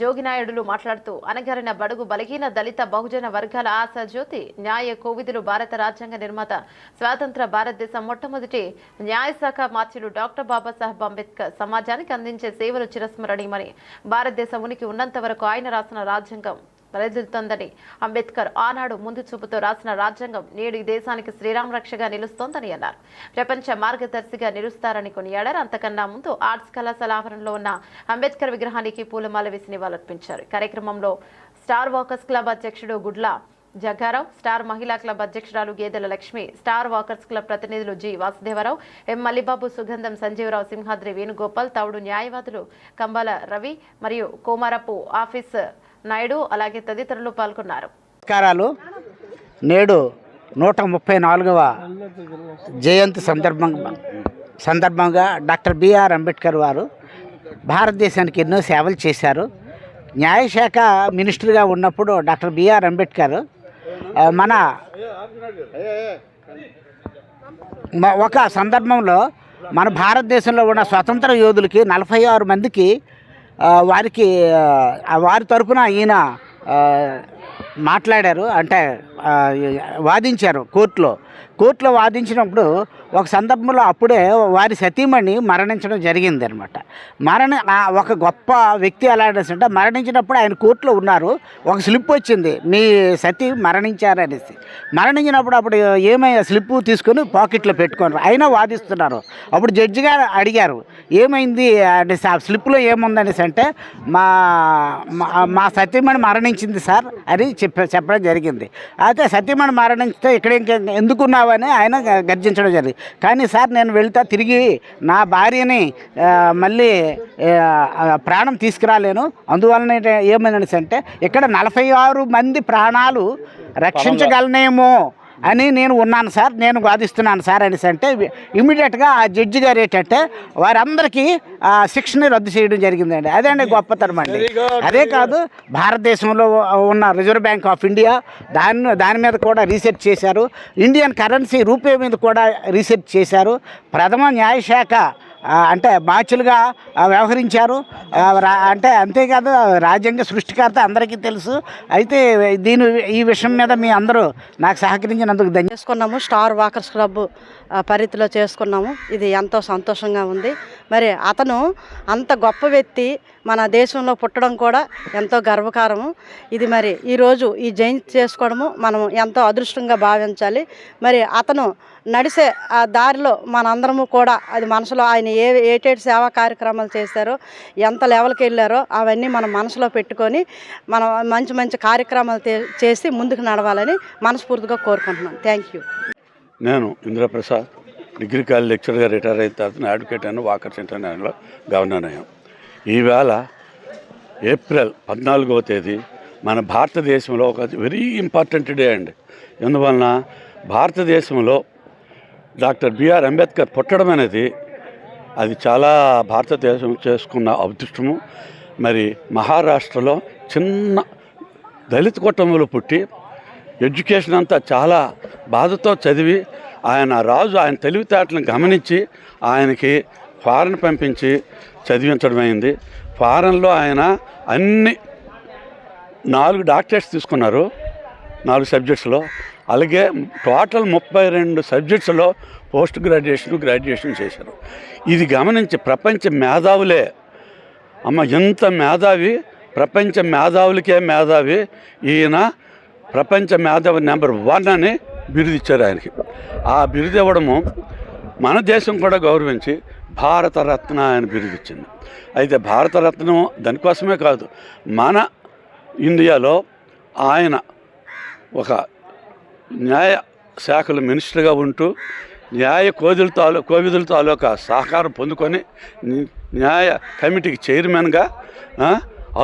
జోగినాయుడులు మాట్లాడుతూ అణగారిన బడుగు బలహీన దళిత బహుజన వర్గాల ఆశా జ్యోతి, న్యాయ కోవిదులు, భారత రాజ్యాంగ నిర్మాత, స్వాతంత్ర భారతదేశం మొట్టమొదటి న్యాయశాఖ మార్చులు డాక్టర్ బాబాసాహెబ్ అంబేద్కర్ సమాజానికి అందించే సేవలు చిరస్మరణీయమని, భారతదేశ ఉనికి ఉన్నంత వరకు ఆయన రాసిన రాజ్యాంగం వరదిల్తోందని, అంబేద్కర్ ఆనాడు ముందు చూపుతో రాసిన రాజ్యాంగం నేడు ఈ దేశానికి శ్రీరామ రక్షగా నిలుస్తోందని అన్నారు. ప్రపంచ మార్గదర్శిగా నిలుస్తారని కొనియాడారు. అంతకన్నా ముందు ఆర్ట్స్ కళాశాల ఆవరణలో ఉన్న అంబేద్కర్ విగ్రహానికి పూలమాల వేసి నివాళులర్పించారు. కార్యక్రమంలో స్టార్ వాకర్స్ క్లబ్ అధ్యక్షుడు గుడ్ల జగ్గారావు, స్టార్ మహిళా క్లబ్ అధ్యక్షురాలు గేదెల లక్ష్మి, స్టార్ వాకర్స్ క్లబ్ ప్రతినిధులు జి వాసుదేవరావు, ఎం మల్లిబాబు, సుగంధం సంజీవరావు, సింహాద్రి వేణుగోపాల్, తౌడు న్యాయవాదులు కంబాల రవి మరియు కోమారపు ఆఫీస్ నాయుడు అలాగే తదితరులు పాల్గొన్నారు. నమస్కారాలు. నేడు 134వ జయంతి సందర్భంగా డాక్టర్ బిఆర్ అంబేద్కర్ వారు భారతదేశానికి ఎన్నో సేవలు చేశారు. న్యాయశాఖ మినిస్టర్గా ఉన్నప్పుడు డాక్టర్ బిఆర్ అంబేద్కర్ ఒక సందర్భంలో మన భారతదేశంలో ఉన్న స్వతంత్ర యోధులకి 46 మందికి వారి తరపున ఈయన మాట్లాడారు, అంటే వాదించారు కోర్టులో వాదించినప్పుడు ఒక సందర్భంలో అప్పుడే వారి సతీమణి మరణించడం జరిగింది అనమాట. ఒక గొప్ప వ్యక్తి ఎలా అంటే మరణించినప్పుడు ఆయన కోర్టులో ఉన్నారు, ఒక స్లిప్ వచ్చింది, మీ సతీ మరణించారనేసి. మరణించినప్పుడు ఏమైనా స్లిప్ తీసుకొని పాకెట్లో పెట్టుకున్నారు, అయినా వాదిస్తున్నారు. అప్పుడు జడ్జి గారు అడిగారు ఏమైంది అనేసి, ఆ స్లిప్లో ఏముందనేసి అంటే మా సతీమణి మరణించింది సార్ అని చెప్పడం జరిగింది. అయితే సతీమణి మరణించితే ఇక్కడ ఎందుకున్నావని ఆయన గర్జించడం జరిగింది. కానీ సార్ నేను వెళ్తా తిరిగి నా భార్యని మళ్ళీ ప్రాణం తీసుకురాలేను, అందువలన ఏమైందనేసి అంటే ఇక్కడ 46 మంది ప్రాణాలు రక్షించగలనేమో అని నేను ఉన్నాను సార్, నేను వాదిస్తున్నాను సార్ అనేసి అంటే ఇమీడియట్గా ఆ జడ్జి గారు ఏంటంటే వారందరికీ శిక్షని రద్దు చేయడం జరిగిందండి. అదే అండి గొప్పతనం అండి. అదే కాదు, భారతదేశంలో ఉన్న రిజర్వ్ బ్యాంక్ ఆఫ్ ఇండియా దాని మీద కూడా రీసెర్చ్ చేశారు, ఇండియన్ కరెన్సీ రూపే మీద కూడా రీసెర్చ్ చేశారు, ప్రథమ న్యాయశాఖ అంటే బాధ్యులుగా వ్యవహరించారు. అంటే అంతేకాదు రాజ్యాంగ సృష్టికర్త అందరికీ తెలుసు. అయితే ఈ విషయం మీద మీ అందరూ నాకు సహకరించినందుకు చేసుకున్నాము. స్టార్ వాకర్స్ క్లబ్ పరిధిలో చేసుకున్నాము. ఇది ఎంతో సంతోషంగా ఉంది. మరి అతను అంత గొప్ప వ్యక్తి మన దేశంలో పుట్టడం కూడా ఎంతో గర్వకారము. ఇది మరి ఈరోజు ఈ జయంతి చేసుకోవడము మనం ఎంతో అదృష్టంగా భావించాలి. మరి అతను నడిసే ఆ దారిలో మనందరము కూడా అది మనసులో ఆయన ఏటేటి సేవా కార్యక్రమాలు చేశారో, ఎంత లెవెల్కి వెళ్ళారో అవన్నీ మనం మనసులో పెట్టుకొని మనం మంచి మంచి కార్యక్రమాలు చేసి ముందుకు నడవాలని మనస్ఫూర్తిగా కోరుకుంటున్నాను. Thank you. నేను ఇంద్రప్రసాద్, డిగ్రీ కాలేజ్ లెక్చరర్గా రిటైర్ అయిన తర్వాత అడ్వకేట్ అయిన వాకర్స్ ఇంటర్నేషనల్లో గవర్నర్ అయ్యాం. ఈవేళ ఏప్రిల్ 14వ తేదీ మన భారతదేశంలో ఒక వెరీ ఇంపార్టెంట్ డే అండి. ఎందువలన భారతదేశంలో డాక్టర్ బిఆర్ అంబేద్కర్ పుట్టడం అనేది అది చాలా భారతదేశం చేసుకున్న అదృష్టము. మరి మహారాష్ట్రలో చిన్న దళిత కుటుంబంలో పుట్టి ఎడ్యుకేషన్ అంతా చాలా బాధతో చదివి ఆయన రాజు ఆయన తెలివితేటలను గమనించి ఆయనకి ఫారెన్ పంపించి చదివించడం అయింది. ఫారెన్లో ఆయన అన్ని 4 డాక్టరేట్స్ తీసుకున్నారు 4 సబ్జెక్ట్స్లో. అలాగే టోటల్ 32 సబ్జెక్ట్స్లో పోస్ట్ గ్రాడ్యుయేషన్ చేశారు. ఇది గమనించి ప్రపంచ మేధావులే అమ్మ ఎంత మేధావి, ప్రపంచ మేధావులకే మేధావి, ఈయన ప్రపంచ మేధావి నెంబర్ 1 అని బిరుదు ఇచ్చారు ఆయనకి. ఆ బిరుదు ఇవ్వడము మన దేశం కూడా గౌరవించి భారతరత్న ఆయన బిరుదు ఇచ్చింది. అయితే భారతరత్నం దానికోసమే కాదు, మన ఇండియాలో ఆయన ఒక న్యాయ శాఖల మినిస్టర్గా ఉంటూ న్యాయ కోవిదుల తాలూకా సహకారం పొందుకొని న్యాయ కమిటీకి చైర్మన్గా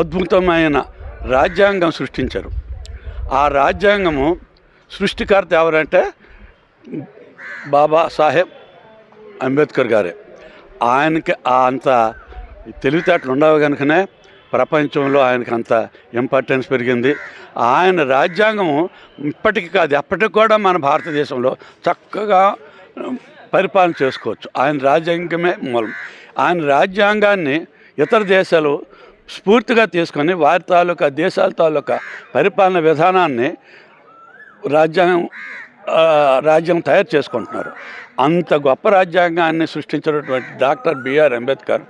అద్భుతమైన రాజ్యాంగం సృష్టించారు. ఆ రాజ్యాంగము సృష్టికర్త ఎవరంటే బాబాసాహెబ్ అంబేద్కర్ గారే. ఆయనకి అంత తెలివితేటలు ఉండవు కనుకనే ప్రపంచంలో ఆయనకి అంత ఇంపార్టెన్స్ పెరిగింది. ఆయన రాజ్యాంగము ఇప్పటికి కాదు ఎప్పటికి కూడా మన భారతదేశంలో చక్కగా పరిపాలన చేసుకోవచ్చు. ఆయన రాజ్యాంగమే మూలం. ఆయన రాజ్యాంగాన్ని ఇతర దేశాలు స్ఫూర్తిగా తీసుకొని వారి తాలూకా దేశాల తాలూకా పరిపాలన విధానాన్ని రాజ్యం తయారు చేసుకుంటున్నారు. అంత గొప్ప రాజ్యాంగాన్ని సృష్టించినటువంటి డాక్టర్ బిఆర్ అంబేద్కర్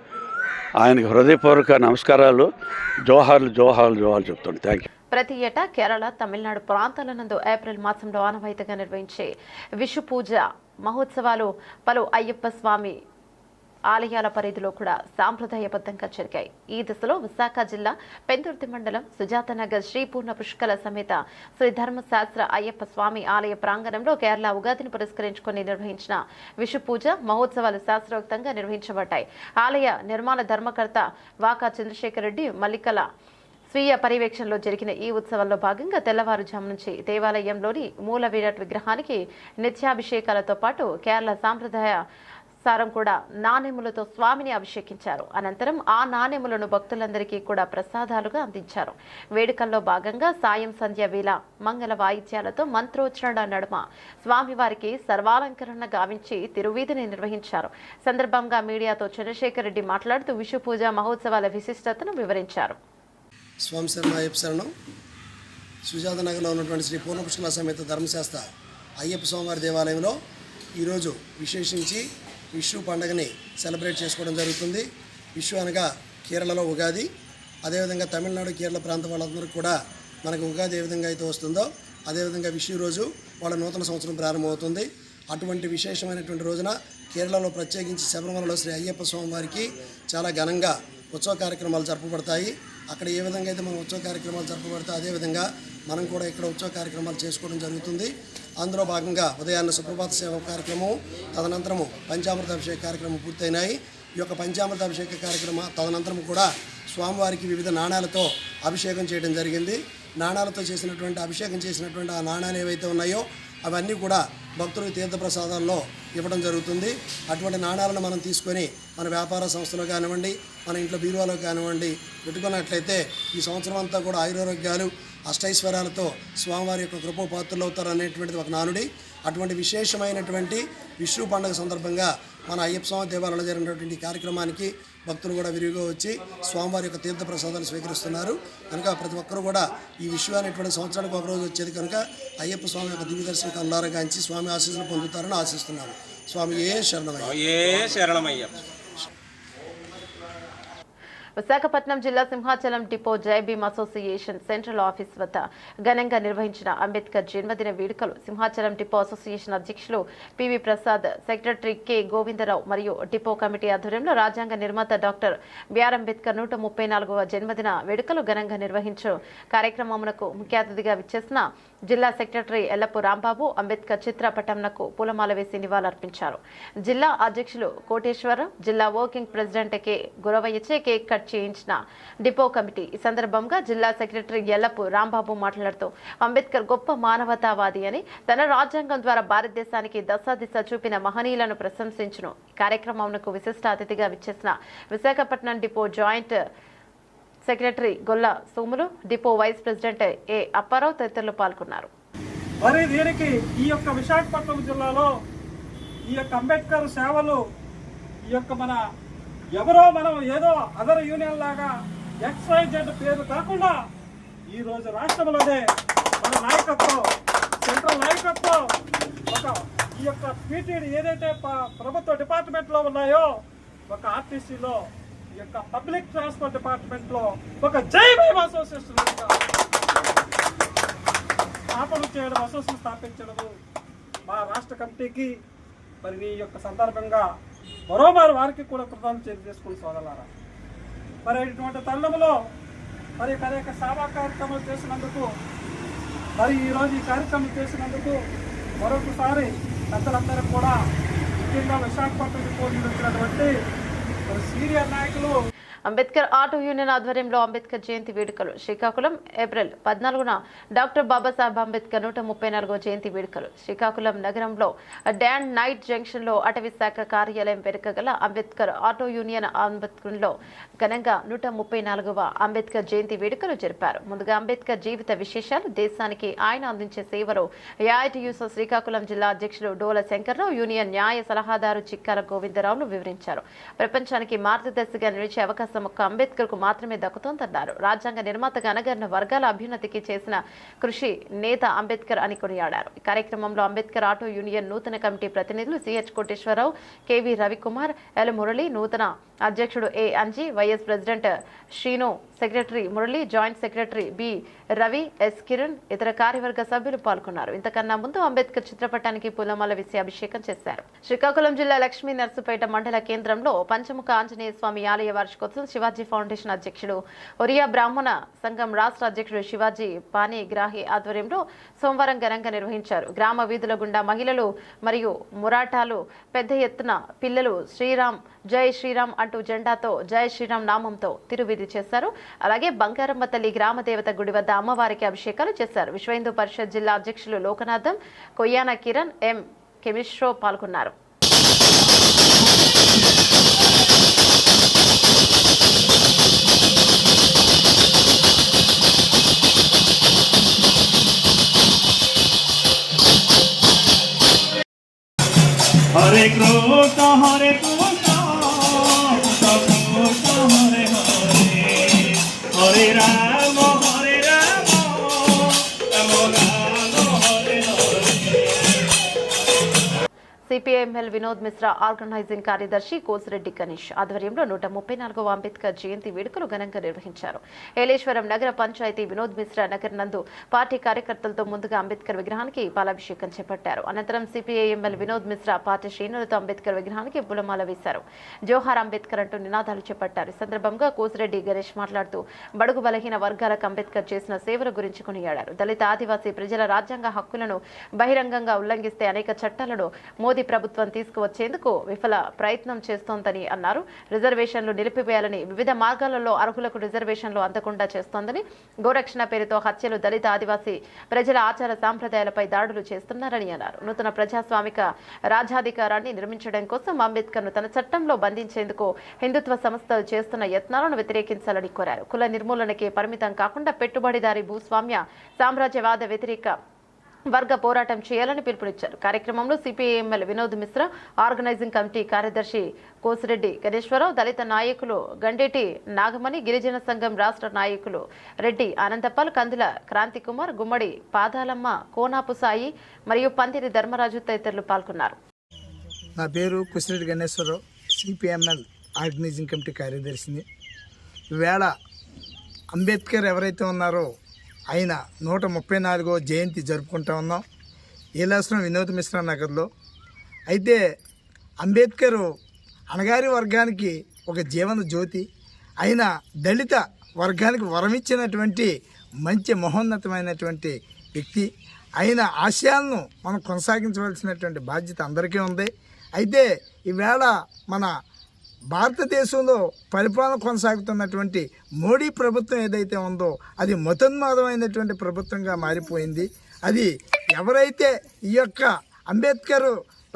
ఆయనకు హృదయపూర్వక నమస్కారాలు, జోహార్లు చెప్తాను. Thank you. ప్రతి ఏటా కేరళ, తమిళనాడు ప్రాంతాల నందు ఏప్రిల్ మాసంలో ఆనవాయితీగా నిర్వహించే విషు పూజ మహోత్సవాలు పలు అయ్యప్ప స్వామి ఆలయాల పరిధిలో కూడా సాంప్రదాయబద్ధంగా జరిగాయి. ఈ దిశలో విశాఖ జిల్లా పెందుర్తి మండలం సుజాతనగర్ శ్రీపూర్ణ పుష్కల సమేత శ్రీ ధర్మశాస్త్ర అయ్యప్ప స్వామి ఆలయ ప్రాంగణంలో కేరళ ఉగాదిని పురస్కరించుకుని నిర్వహించిన విషు పూజ మహోత్సవాలు శాస్త్రోక్తంగా నిర్వహించబడ్డాయి. ఆలయ నిర్మాణ ధర్మకర్త వాకా చంద్రశేఖర్ రెడ్డి మల్లికల స్వీయ పర్యవేక్షణలో జరిగిన ఈ ఉత్సవాల్లో భాగంగా తెల్లవారుజాము నుంచి దేవాలయంలోని మూల విరాట్ విగ్రహానికి నిత్యాభిషేకాలతో పాటు కేరళ సాంప్రదాయ సారం కూడా నాణెములతో స్వామిని అభిషేకించారు. అనంతరం ఆ నాణెములను భక్తులందరికీ కూడా ప్రసాదాలుగా అందించారు. వేడుకల్లో భాగంగా సాయం సంధ్య వేళ మంగళ వాయిద్యాలతో మంత్రోచ్చరణ నడుమ స్వామివారికి సర్వాలంకరణ గావించి తిరువీధిని నిర్వహించారు. సందర్భంగా మీడియాతో చంద్రశేఖర్ రెడ్డి మాట్లాడుతూ విషు పూజ మహోత్సవాల విశిష్టతను వివరించారు. స్వామి శర్మ అయ్యప్ప శరణం. సుజాతనగర్లో ఉన్నటువంటి శ్రీ పూర్ణపుష్కల సమేత ధర్మశాస్త్ర అయ్యప్ప స్వామివారి దేవాలయంలో ఈరోజు విశేషించి విషు పండుగని సెలబ్రేట్ చేసుకోవడం జరుగుతుంది. విషు అనగా కేరళలో ఉగాది, అదేవిధంగా తమిళనాడు, కేరళ ప్రాంతం వాళ్ళందరికీ కూడా మనకు ఉగాది ఏ విధంగా అయితే వస్తుందో అదేవిధంగా విషు రోజు వాళ్ళ నూతన సంవత్సరం ప్రారంభమవుతుంది. అటువంటి విశేషమైనటువంటి రోజున కేరళలో ప్రత్యేకించి శబరిమలలో శ్రీ అయ్యప్ప స్వామి వారికి చాలా ఘనంగా ఉత్సవ కార్యక్రమాలు జరపబడతాయి. అక్కడ ఏ విధంగా అయితే మనం ఉత్సవ కార్యక్రమాలు జరపబడతాయి అదేవిధంగా మనం కూడా ఇక్కడ ఉత్సవ కార్యక్రమాలు చేసుకోవడం జరుగుతుంది. అందులో భాగంగా ఉదయాన్న సుప్రభాత సేవ కార్యక్రమం, తదనంతరము పంచామృత అభిషేక కార్యక్రమం పూర్తయినాయి. ఈ యొక్క పంచామృత అభిషేక కార్యక్రమం తదనంతరం కూడా స్వామివారికి వివిధ నాణాలతో అభిషేకం చేయడం జరిగింది. నాణాలతో చేసినటువంటి అభిషేకం చేసినటువంటి ఆ నాణాలు ఏవైతే ఉన్నాయో అవన్నీ కూడా భక్తులకు తీర్థప్రసాదాల్లో ఇవ్వడం జరుగుతుంది. అటువంటి నాణాలను మనం తీసుకొని మన వ్యాపార సంస్థలో కానివ్వండి, మన ఇంట్లో బీరువాలో కానివ్వండి పెట్టుకున్నట్లయితే ఈ సంవత్సరం అంతా కూడా ఆయురారోగ్యాలు అష్టైశ్వర్యాలతో స్వామివారి యొక్క కృపపాత్రలు అవుతారు అనేటువంటిది ఒక నానుడి. అటువంటి విశేషమైనటువంటి విషు పండుగ సందర్భంగా మన అయ్యప్ప స్వామి దేవాలయంలో జరిగినటువంటి కార్యక్రమానికి భక్తులు కూడా విరివిగా వచ్చి స్వామివారి యొక్క తీర్థప్రసాదాలు స్వీకరిస్తున్నారు. కనుక ప్రతి ఒక్కరూ కూడా ఈ విషు అనేటువంటి సంవత్సరానికి ఒకరోజు వచ్చేది కనుక అయ్యప్ప స్వామి యొక్క దివ్య దర్శనం కల్లారా గాంచి స్వామి ఆశీస్సులు పొందుతారని ఆశిస్తున్నాను. స్వామి ఏ శరణమయ్య. విశాఖపట్నం జిల్లా సింహాచలం డిపో జై భీమ్ అసోసియేషన్ సెంట్రల్ ఆఫీస్ వద్ద ఘనంగా నిర్వహించిన అంబేద్కర్ జన్మదిన వేడుకలు సింహాచలం డిపో అసోసియేషన్ అధ్యక్షులు PV Prasad, secretary K Govindarao మరియు డిపో కమిటీ ఆధ్వర్యంలో రాజ్యాంగ నిర్మాత డాక్టర్ బిఆర్ అంబేద్కర్ 134వ జన్మదిన వేడుకలు ఘనంగా నిర్వహించు కార్యక్రమమునకు ముఖ్య అతిథిగా విచ్చేసిన జిల్లా సెక్రటరీ ఎల్లపు రాంబాబు అంబేద్కర్ చిత్రపటంనకు పూలమాల వేసి నివాళులర్పించారు. జిల్లా అధ్యక్షులు కోటేశ్వరం, జిల్లా వర్కింగ్ ప్రెసిడెంట్ కె గురవయ్యచే కేక్ కట్ చేయించిన డిపో కమిటీ. ఈ సందర్భంగా జిల్లా సెక్రటరీ ఎల్లపు రాంబాబు మాట్లాడుతూ అంబేద్కర్ గొప్ప మానవతావాది అని, తన రాజ్యాంగం ద్వారా భారతదేశానికి దశాదిశ చూపిన మహనీయులను ప్రశంసించును. కార్యక్రమంకు విశిష్ట అతిథిగా విచ్చేసిన విశాఖపట్నం డిపో జాయింట్ సెక్రటరీ గొల్ల సోములు, డిపో వైస్ ప్రెసిడెంట్ ఏ అప్పారావు తదితరులు పాల్గొన్నారు. మరి దీనికి ఈ యొక్క విశాఖపట్నం జిల్లాలో ఈ యొక్క అంబేద్కర్ సేవలు ఈ యొక్క మనం ఏదో అదర్ యూనియన్ లాగా XYZ పేరు కాకుండా ఈరోజు రాష్ట్రంలోనే మన నాయకత్వం, సెంట్రల్ నాయకత్వం ఈ యొక్క పీటీడీ ఏదైతే ప్రభుత్వ డిపార్ట్మెంట్లో ఉన్నాయో ఒక ఆర్టీసీలో ఈ యొక్క పబ్లిక్ ట్రాన్స్పోర్ట్ డిపార్ట్మెంట్లో ఒక జై భీమ్ అసోసియేషన్ అసోసియేషన్ స్థాపించడము మా రాష్ట్ర కమిటీకి మరి ఈ యొక్క సందర్భంగా మరోమారు వారికి కూడా కృతజ్ఞతలు చేసుకుని సోదరులారా. మరి ఇటువంటి తరుణంలో మరి అనేక సేవా కార్యక్రమాలు చేసినందుకు, మరి ఈరోజు ఈ కార్యక్రమం చేసినందుకు మరొకసారి పెద్దలందరూ కూడా, ముఖ్యంగా విశాఖపట్నం పోటీ వచ్చినటువంటి మరి సీనియర్ నాయకులు. అంబేద్కర్ ఆటో యూనియన్ ఆధ్వర్యంలో అంబేద్కర్ జయంతి వేడుకలు. శ్రీకాకుళం ఏప్రిల్ 14న డాక్టర్ బాబాసాహెబ్ అంబేద్కర్ 134వ జయంతి వేడుకలు. శ్రీకాకుళం నగరంలో డాన్ నైట్ జంక్షన్ లో అటవీ శాఖ కార్యాలయం వెనుకగల అంబేద్కర్ ఆటో యూనియన్ అంబేద్కర్లో ఘనంగా 134వ అంబేద్కర్ జయంతి వేడుకలు జరిపారు. ముందుగా అంబేద్కర్ జీవిత విశేషాలు, దేశానికి ఆయన అందించే సేవలు ఏఐటియుస్ శ్రీకాకుళం జిల్లా అధ్యక్షులు డోల శంకర్రావు, యూనియన్ న్యాయ సలహాదారు చిక్కాల గోవిందరావును వివరించారు. ప్రపంచానికి మార్గదర్శిగా నిలిచే అవకాశం ఒక్క అంబేద్కర్ కు మాత్రమే దక్కుతోందన్నారు. రాజ్యాంగ నిర్మాతగా అణగారిన వర్గాల అభ్యున్నతికి చేసిన కృషి నేత అంబేద్కర్ అని కొనియాడారు. ఈ కార్యక్రమంలో అంబేద్కర్ ఆటో యూనియన్ నూతన కమిటీ ప్రతినిధులు CH Koteswararao, KV Ravikumar, L Murali, నూతన అధ్యక్షుడు A Anji, vice president Srinu, secretary Murali, joint secretary B Ravi, S Kiran, ఇతర కార్యవర్గ సభ్యులు పాల్గొన్నారు. ఇంతకన్నా ముందు అంబేద్కర్ చిత్రపటానికి పూలమాల వేసి అభిషేకం చేశారు. శ్రీకాకుళం జిల్లా లక్ష్మీ నర్సుపేట మండల కేంద్రంలో పంచముఖ ఆంజనేయ స్వామి ఆలయ వార్షికోత్సవం శివాజీ ఫౌండేషన్ అధ్యక్షుడు, ఒరియా బ్రాహ్మణ సంఘం రాష్ట్ర అధ్యక్షుడు శివాజీ పాణిగ్రాహి ఆధ్వర్యంలో సోమవారం ఘనంగా నిర్వహించారు. గ్రామ వీధుల గుండా మహిళలు మరియు మురాఠాలు పెద్ద ఎత్తున పిల్లలు శ్రీరామ్ జై శ్రీరామ్ అంటూ జెండాతో జై శ్రీరామ్ నామంతో తిరువిధి చేశారు. అలాగే బంగారమ్మ తల్లి గ్రామ దేవత గుడి వద్ద అమ్మవారికి అభిషేకాలు చేశారు. విశ్వ హిందూ పరిషత్ జిల్లా అధ్యక్షులు లోకనాథం, కొయ్యాన కిరణ్, ఎం కెమిస్ట్రో పాల్గొన్నారు. హరే కృష్ణ హరే కృష్ణ హరే హరే హరే రామ హరే రామ రామ రామ హరే హరే. సిపిఐఎంఎల్ వినోద్ మిశ్రా ఆర్గనైజింగ్ కార్యదర్శి కోసిరెడ్డి గణేష్ ఆధ్వర్యంలో 134వ అంబేద్కర్ జయంతి వేడుకలు ఘనంగా నిర్వహించారు. ఏలేశ్వరం నగర పంచాయతీ వినోద్ మిశ్రా నగర్ నందు పార్టీ కార్యకర్తలతో ముందుగా అంబేద్కర్ విగ్రహానికి పాలాభిషేకం చేపట్టారు. అనంతరం సిపిఐఎంఎల్ వినోద్ మిశ్రా పార్టీ శ్రేణులతో అంబేద్కర్ విగ్రహానికి పూలమాల వేశారు. జోహార్ అంబేద్కర్ అంటూ నినాదాలు చేపట్టారు. ఈ సందర్భంగా కోసిరెడ్డి గణేష్ మాట్లాడుతూ బడుగు బలహీన వర్గాలకు అంబేద్కర్ చేసిన సేవల గురించి కొనియాడారు. దళిత ఆదివాసీ ప్రజల రాజ్యాంగ హక్కులను బహిరంగంగా ఉల్లంఘిస్తే అనేక చట్టాలను మోదీ ప్రభుత్వం తీసుకువచ్చేందుకు విఫల ప్రయత్నం చేస్తోందని అన్నారు. రిజర్వేషన్లు నిలిపివేయాలని, వివిధ మార్గాలలో అర్హులకు రిజర్వేషన్లు అందకుండా చేస్తోందని, గోరక్షణ పేరుతో హత్యలు, దళిత ఆదివాసీ ప్రజల ఆచార సాంప్రదాయాలపై దాడులు చేస్తున్నారని అన్నారు. నూతన ప్రజాస్వామిక రాజ్యాధికారాన్ని నిర్మించడం కోసం అంబేద్కర్ను తన చట్టంలో బంధించేందుకు హిందుత్వ సంస్థలు చేస్తున్న యత్నాలను వ్యతిరేకించాలని కోరారు. కుల నిర్మూలనకే పరిమితం కాకుండా పెట్టుబడిదారీ భూస్వామ్య సామ్రాజ్యవాద వ్యతిరేక వర్గ పోరాటం చేయాలని పిలుపునిచ్చారు. కార్యక్రమంలో CPIML Vinod Mishra, organising committee కార్యదర్శి కోసిరెడ్డి గణేశ్వరరావు, దళిత నాయకులు గండేటి నాగమణి, గిరిజన సంఘం రాష్ట్ర నాయకులు రెడ్డి ఆనందపాల్, కందుల క్రాంతికుమార్, గుమ్మడి పాదాలమ్మ, కోనాపు సాయి మరియు పందిరి ధర్మరాజు తదితరులు పాల్గొన్నారు. నా పేరు Kosireddy Ganeswararao, CPML organizing committee కార్యదర్శిని. ఈవేళ అంబేద్కర్ ఎవరైతే ఉన్నారో ఆయన 134వ జయంతి జరుపుకుంటా ఉన్నాం ఏలేశ్వరం వినోద్ మిశ్రా నగర్లో. అయితే అంబేద్కర్ అణగారి వర్గానికి ఒక జీవన జ్యోతి, ఆయన దళిత వర్గానికి వరమిచ్చినటువంటి మంచి మహోన్నతమైనటువంటి వ్యక్తి. ఆయన ఆశయాలను మనం కొనసాగించవలసినటువంటి బాధ్యత అందరికీ ఉంది. అయితే ఈవేళ మన భారతదేశంలో పరిపాలన కొనసాగుతున్నటువంటి మోడీ ప్రభుత్వం ఏదైతే ఉందో అది మతోన్మాదమైనటువంటి ప్రభుత్వంగా మారిపోయింది. అది ఎవరైతే ఈ యొక్క అంబేద్కర్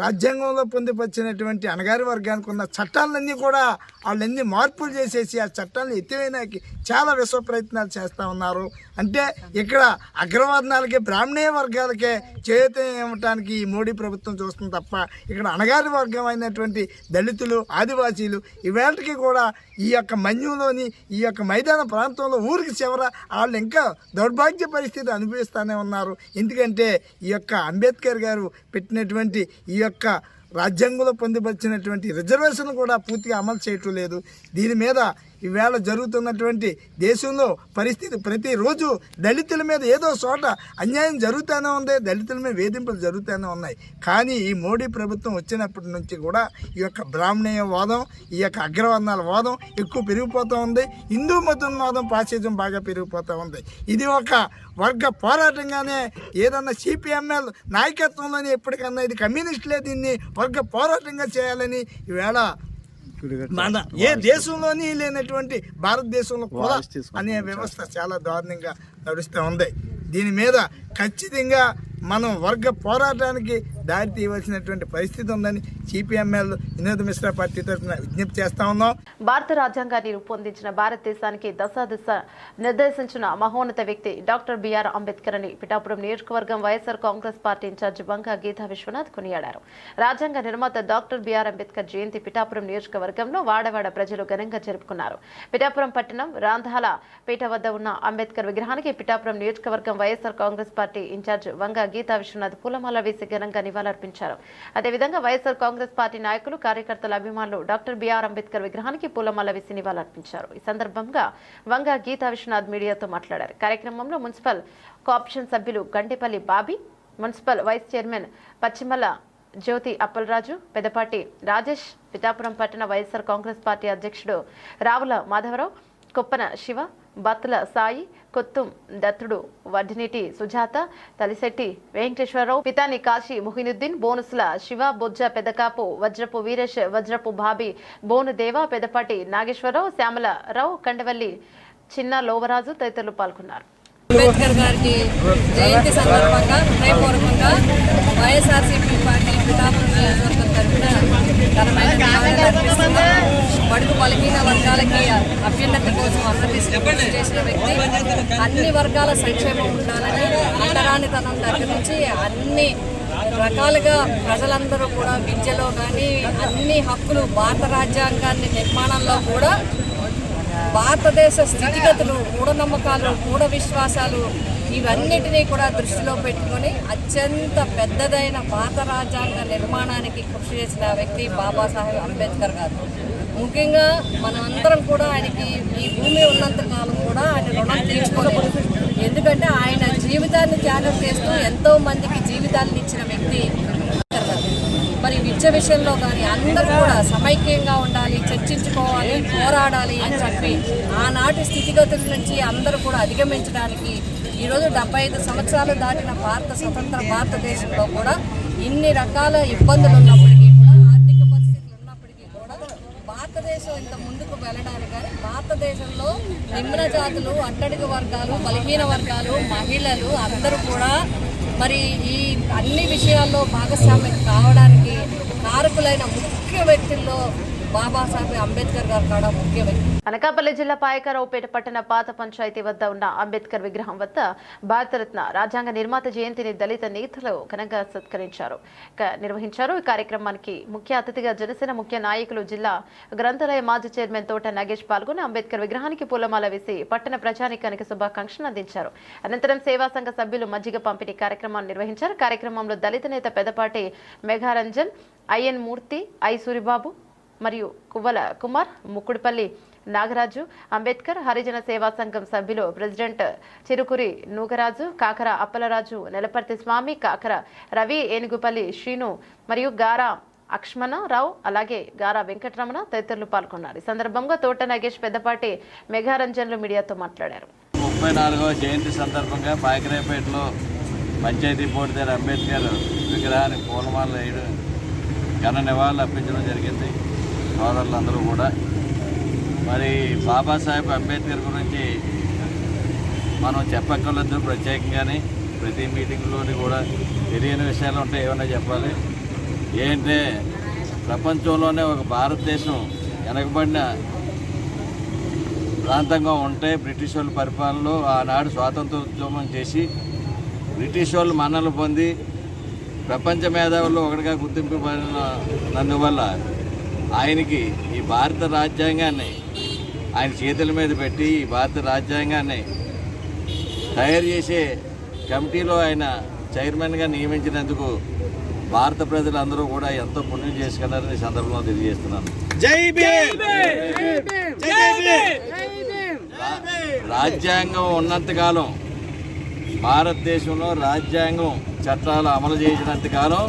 రాజ్యాంగంలో పొందుపరిచినటువంటి అణగారి వర్గానికి ఉన్న చట్టాలన్నీ కూడా వాళ్ళన్నీ మార్పులు చేసేసి ఆ చట్టాలను ఎత్తివేయడానికి చాలా విశ్వ ప్రయత్నాలు చేస్తూ ఉన్నారు. అంటే ఇక్కడ అగ్రవర్ణాలకే బ్రాహ్మణీయ వర్గాలకే చేయూత ఇవ్వటానికి ఈ మోడీ ప్రభుత్వం చూస్తుంది తప్ప ఇక్కడ అణగారి వర్గం అయినటువంటి దళితులు, ఆదివాసీలు ఇవేళకి కూడా ఈ యొక్క మన్యంలోని ఈ యొక్క మైదాన ప్రాంతంలో ఊరికి చివర వాళ్ళు ఇంకా దౌర్భాగ్య పరిస్థితి అనుభవిస్తూనే ఉన్నారు. ఎందుకంటే ఈ యొక్క అంబేద్కర్ గారు పెట్టినటువంటి ఈ యొక్క రాజ్యాంగంలో పొందుపరిచినటువంటి రిజర్వేషన్ కూడా పూర్తిగా అమలు చేయటం లేదు. దీని మీద ఈవేళ జరుగుతున్నటువంటి దేశంలో పరిస్థితి ప్రతిరోజు దళితుల మీద ఏదో చోట అన్యాయం జరుగుతూనే ఉంది, దళితుల మీద వేధింపులు జరుగుతూనే ఉన్నాయి. కానీ ఈ మోడీ ప్రభుత్వం వచ్చినప్పటి నుంచి కూడా ఈ యొక్క బ్రాహ్మణీయ వాదం, ఈ యొక్క అగ్రవర్ణాల వాదం ఎక్కువ పెరిగిపోతూ ఉంది. హిందూ మతం వాదం, పాశ్చాత్యం బాగా పెరిగిపోతూ ఉంది. ఇది ఒక వర్గ పోరాటంగానే ఏదన్నా సిపిఎంఎల్ నాయకత్వంలోనే ఎప్పటికన్నా ఇది కమ్యూనిస్టులే దీన్ని వర్గ పోరాటంగా చేయాలని ఈవేళ మన ఏ దేశంలోని లేనటువంటి భారతదేశంలో కుల అనే వ్యవస్థ చాలా దారుణంగా నడుస్తూ ఉంది. దీని మీద ఖచ్చితంగా మనం వర్గ పోరాటానికి దారి తీయవలసినటువంటి పరిస్థితి ఉందని సిపిఎంఎల్ వినోద్ మిశ్రా పార్టీ తరఫున విజ్ఞప్తి చేస్తా ఉన్నాం. భారత రాజ్యాంగాన్ని రూపొందించిన భారతదేశానికి దశాదిశ నిర్దేశించిన మహోన్నత వ్యక్తి డాక్టర్ బిఆర్ అంబేద్కర్ అని పిఠాపురం నియోజకవర్గం వైఎస్ఆర్ కాంగ్రెస్ పార్టీ ఇన్ఛార్జి బంగా గీతా విశ్వనాథ్ కొనియాడారు. రాజ్యాంగ నిర్మాత డాక్టర్ బిఆర్ అంబేద్కర్ జయంతి పిఠాపురం నియోజకవర్గంలో వాడవాడ ప్రజలు ఘనంగా జరుపుకున్నారు. పిఠాపురం పట్టణం రాంధాల పేట వద్ద ఉన్న అంబేద్కర్ విగ్రహానికి పిఠాపురం నియోజకవర్గం వైఎస్ఆర్ కాంగ్రెస్ పార్టీ ఇన్ఛార్జ్ బంగా గీతా విశ్వనాథ్ పూలమాల వేసి ఘనంగా నివాళులర్పించారు. అదేవిధంగా వైఎస్ఆర్ కాంగ్రెస్ పార్టీ నాయకులు, కార్యకర్తల అభిమానులు డాక్టర్ బిఆర్ అంబేద్కర్ విగ్రహానికి పూలమాల వేసి నివాళులర్పించారు. ఈ సందర్భంగా వంగా గీతా విశ్వనాథ్ మీడియాతో మాట్లాడారు. కార్యక్రమంలో మున్సిపల్ కోఆప్షన్ సభ్యులు గంటేపల్లి బాబీ, మున్సిపల్ వైస్ చైర్మన్ పశ్చిమల జ్యోతి అప్పలరాజు, పెదపాటి రాజేష్, పిఠాపురం పట్టణ వైఎస్ఆర్ కాంగ్రెస్ పార్టీ అధ్యక్షుడు రావుల మాధవరావు, కొప్పన శివ, బత్తుల సాయి, కొత్తుం దత్తుడు, వడ్డినీటి సుజాత, తలిశెట్టి వెంకటేశ్వరరావు, పితాని కాశీ మొహినుద్దీన్, బోనుసుల శివ, బొజ్జ పెదకాపు, వజ్రపు వీరేష్, వజ్రపు బాబి, బోను దేవ, పెదపాటి నాగేశ్వరరావు, శ్యామలరావు, కండవల్లి చిన్న లోవరాజు తదితరులు పాల్గొన్నారు. అంబేద్కర్ గారికి జయంతి సందర్భంగా హృదయపూర్వకంగా వైఎస్ఆర్సీపీ పార్టీ పిఠాపురం నియోజకవర్గం తరఫున ఘనమైన నివాళులు అర్పిస్తున్నాం. బడుగు బలహీన వర్గాలకి అభ్యున్నతి కోసం అభ్యర్థి చేసిన వ్యక్తి, అన్ని వర్గాల సంక్షేమం ఉండాలని, అంటరానితనం దగ్గర నుంచి అన్ని రకాలుగా ప్రజలందరూ కూడా విద్యలో కానీ అన్ని హక్కులు, భారత రాజ్యాంగాన్ని నిర్మాణంలో కూడా భారతదేశ స్థితిగతులు, మూఢనమ్మకాలు, మూఢ విశ్వాసాలు ఇవన్నిటినీ కూడా దృష్టిలో పెట్టుకొని అత్యంత పెద్దదైన భారత రాజ్యాంగ నిర్మాణానికి కృషి చేసిన వ్యక్తి బాబాసాహెబ్ అంబేద్కర్ గారు. ముఖ్యంగా మనమందరం కూడా ఆయనకి ఈ భూమి ఉన్నంత కాలం కూడా ఆయన రుణం తీర్చుకోలేదు. ఎందుకంటే ఆయన జీవితాన్ని త్యాగం చేస్తూ ఎంతో మందికి జీవితాలను ఇచ్చిన వ్యక్తి. మరి విద్య విషయంలో కానీ అందరూ కూడా సమైక్యంగా ఉండాలి, చర్చించుకోవాలి, పోరాడాలి అని చెప్పి ఆనాటి స్థితిగతుల నుంచి అందరూ కూడా అధిగమించడానికి ఈరోజు 75 సంవత్సరాలు దాటిన స్వతంత్ర భారతదేశంలో కూడా ఇన్ని రకాల ఇబ్బందులు ఉన్నప్పటికీ కూడా, ఆర్థిక పరిస్థితులు ఉన్నప్పటికీ కూడా భారతదేశం ఇంత ముందుకు వెళ్ళడానికి కానీ భారతదేశంలో నిమ్న జాతులు, అట్టడుగు వర్గాలు, బలహీన వర్గాలు, మహిళలు అందరూ కూడా మరి ఈ అన్ని విషయాల్లో భాగస్వామ్యం కావడానికి కారకులైన ముఖ్య వ్యక్తుల్లో బాబాసాహెబ్ అంబేద్కర్ గారు కూడా ముఖ్య వ్యక్తి. అనకాపల్లి జిల్లా పాయకరావుపేట పట్టణ పాత పంచాయతీ వద్ద ఉన్న అంబేద్కర్ విగ్రహం వద్ద భారతరత్న రాజ్యాంగ నిర్మాత జయంతిని దళిత నేతలు ఘనంగా నిర్వహించారు. ఈ కార్యక్రమానికి ముఖ్య అతిథిగా జనసేన ముఖ్య నాయకులు, జిల్లా గ్రంథాలయ మాజీ చైర్మన్ తోట నాగేష్ పాల్గొని అంబేద్కర్ విగ్రహానికి పూలమాల వేసి పట్టణ ప్రజానీకానికి శుభాకాంక్షలు అందించారు. అనంతరం సేవా సంఘ సభ్యులు మజ్జిగ పంపిణీ కార్యక్రమాన్ని నిర్వహించారు. కార్యక్రమంలో దళిత నేత పెదపాటి మేఘారంజన్, ఐఎన్ మూర్తి, ఐ సూరిబాబు మరియు కువ్వల కుమార్, ముక్కుడిపల్లి నాగరాజు, అంబేద్కర్ హరిజన సేవా సంఘం సభ్యులు ప్రెసిడెంట్ చిరుకురి నూగరాజు, కాకర అప్పలరాజు, నెలపర్తి స్వామి, కాకర రవి, ఏనుగుపల్లి శ్రీను మరియు గారా అక్ష్మణరావు, అలాగే గారా వెంకటరమణ తదితరులు పాల్గొన్నారు. ఈ సందర్భంగా తోట నాగేష్, పెద్దపాటి మెఘారంజన్లు మీడియాతో మాట్లాడారు. 34వ జయంతి సందర్భంగా పాయకరావుపేటలో పంచాయతీ బోర్డు దగ్గర అంబేద్కర్ విగ్రహానికి పూలమాలలు వేయడం, ఘన నివాళులు అర్పించడం జరిగింది. సోదరులందరూ కూడా మరి బాబాసాహెబ్ అంబేద్కర్ గురించి మనం చెప్పక్కర్లేదు. ప్రత్యేకంగానే ప్రతి మీటింగ్లోని కూడా తెలియని విషయాలు ఉంటే ఏమైనా చెప్పాలి. ఏంటంటే ప్రపంచంలోనే ఒక భారతదేశం వెనకబడిన ప్రాంతంగా ఉంటే బ్రిటిష్ వాళ్ళ పరిపాలనలో ఆనాడు స్వాతంత్రోద్యమం చేసి బ్రిటిష్ వాళ్ళు మన్నలు పొంది ప్రపంచ మేధావుల్లో ఒకటిగా గుర్తింపబడినందువల్ల ఆయనకి ఈ భారత రాజ్యాంగాన్ని ఆయన చేతుల మీద పెట్టి ఈ భారత రాజ్యాంగాన్ని తయారు చేసే కమిటీలో ఆయన చైర్మన్గా నియమించినందుకు భారత ప్రజలందరూ కూడా ఎంతో పుణ్యం చేసుకున్నారని ఈ సందర్భంలో తెలియజేస్తున్నాను. రాజ్యాంగం ఉన్నంతకాలం, భారతదేశంలో రాజ్యాంగం చట్టాలు అమలు చేసినంతకాలం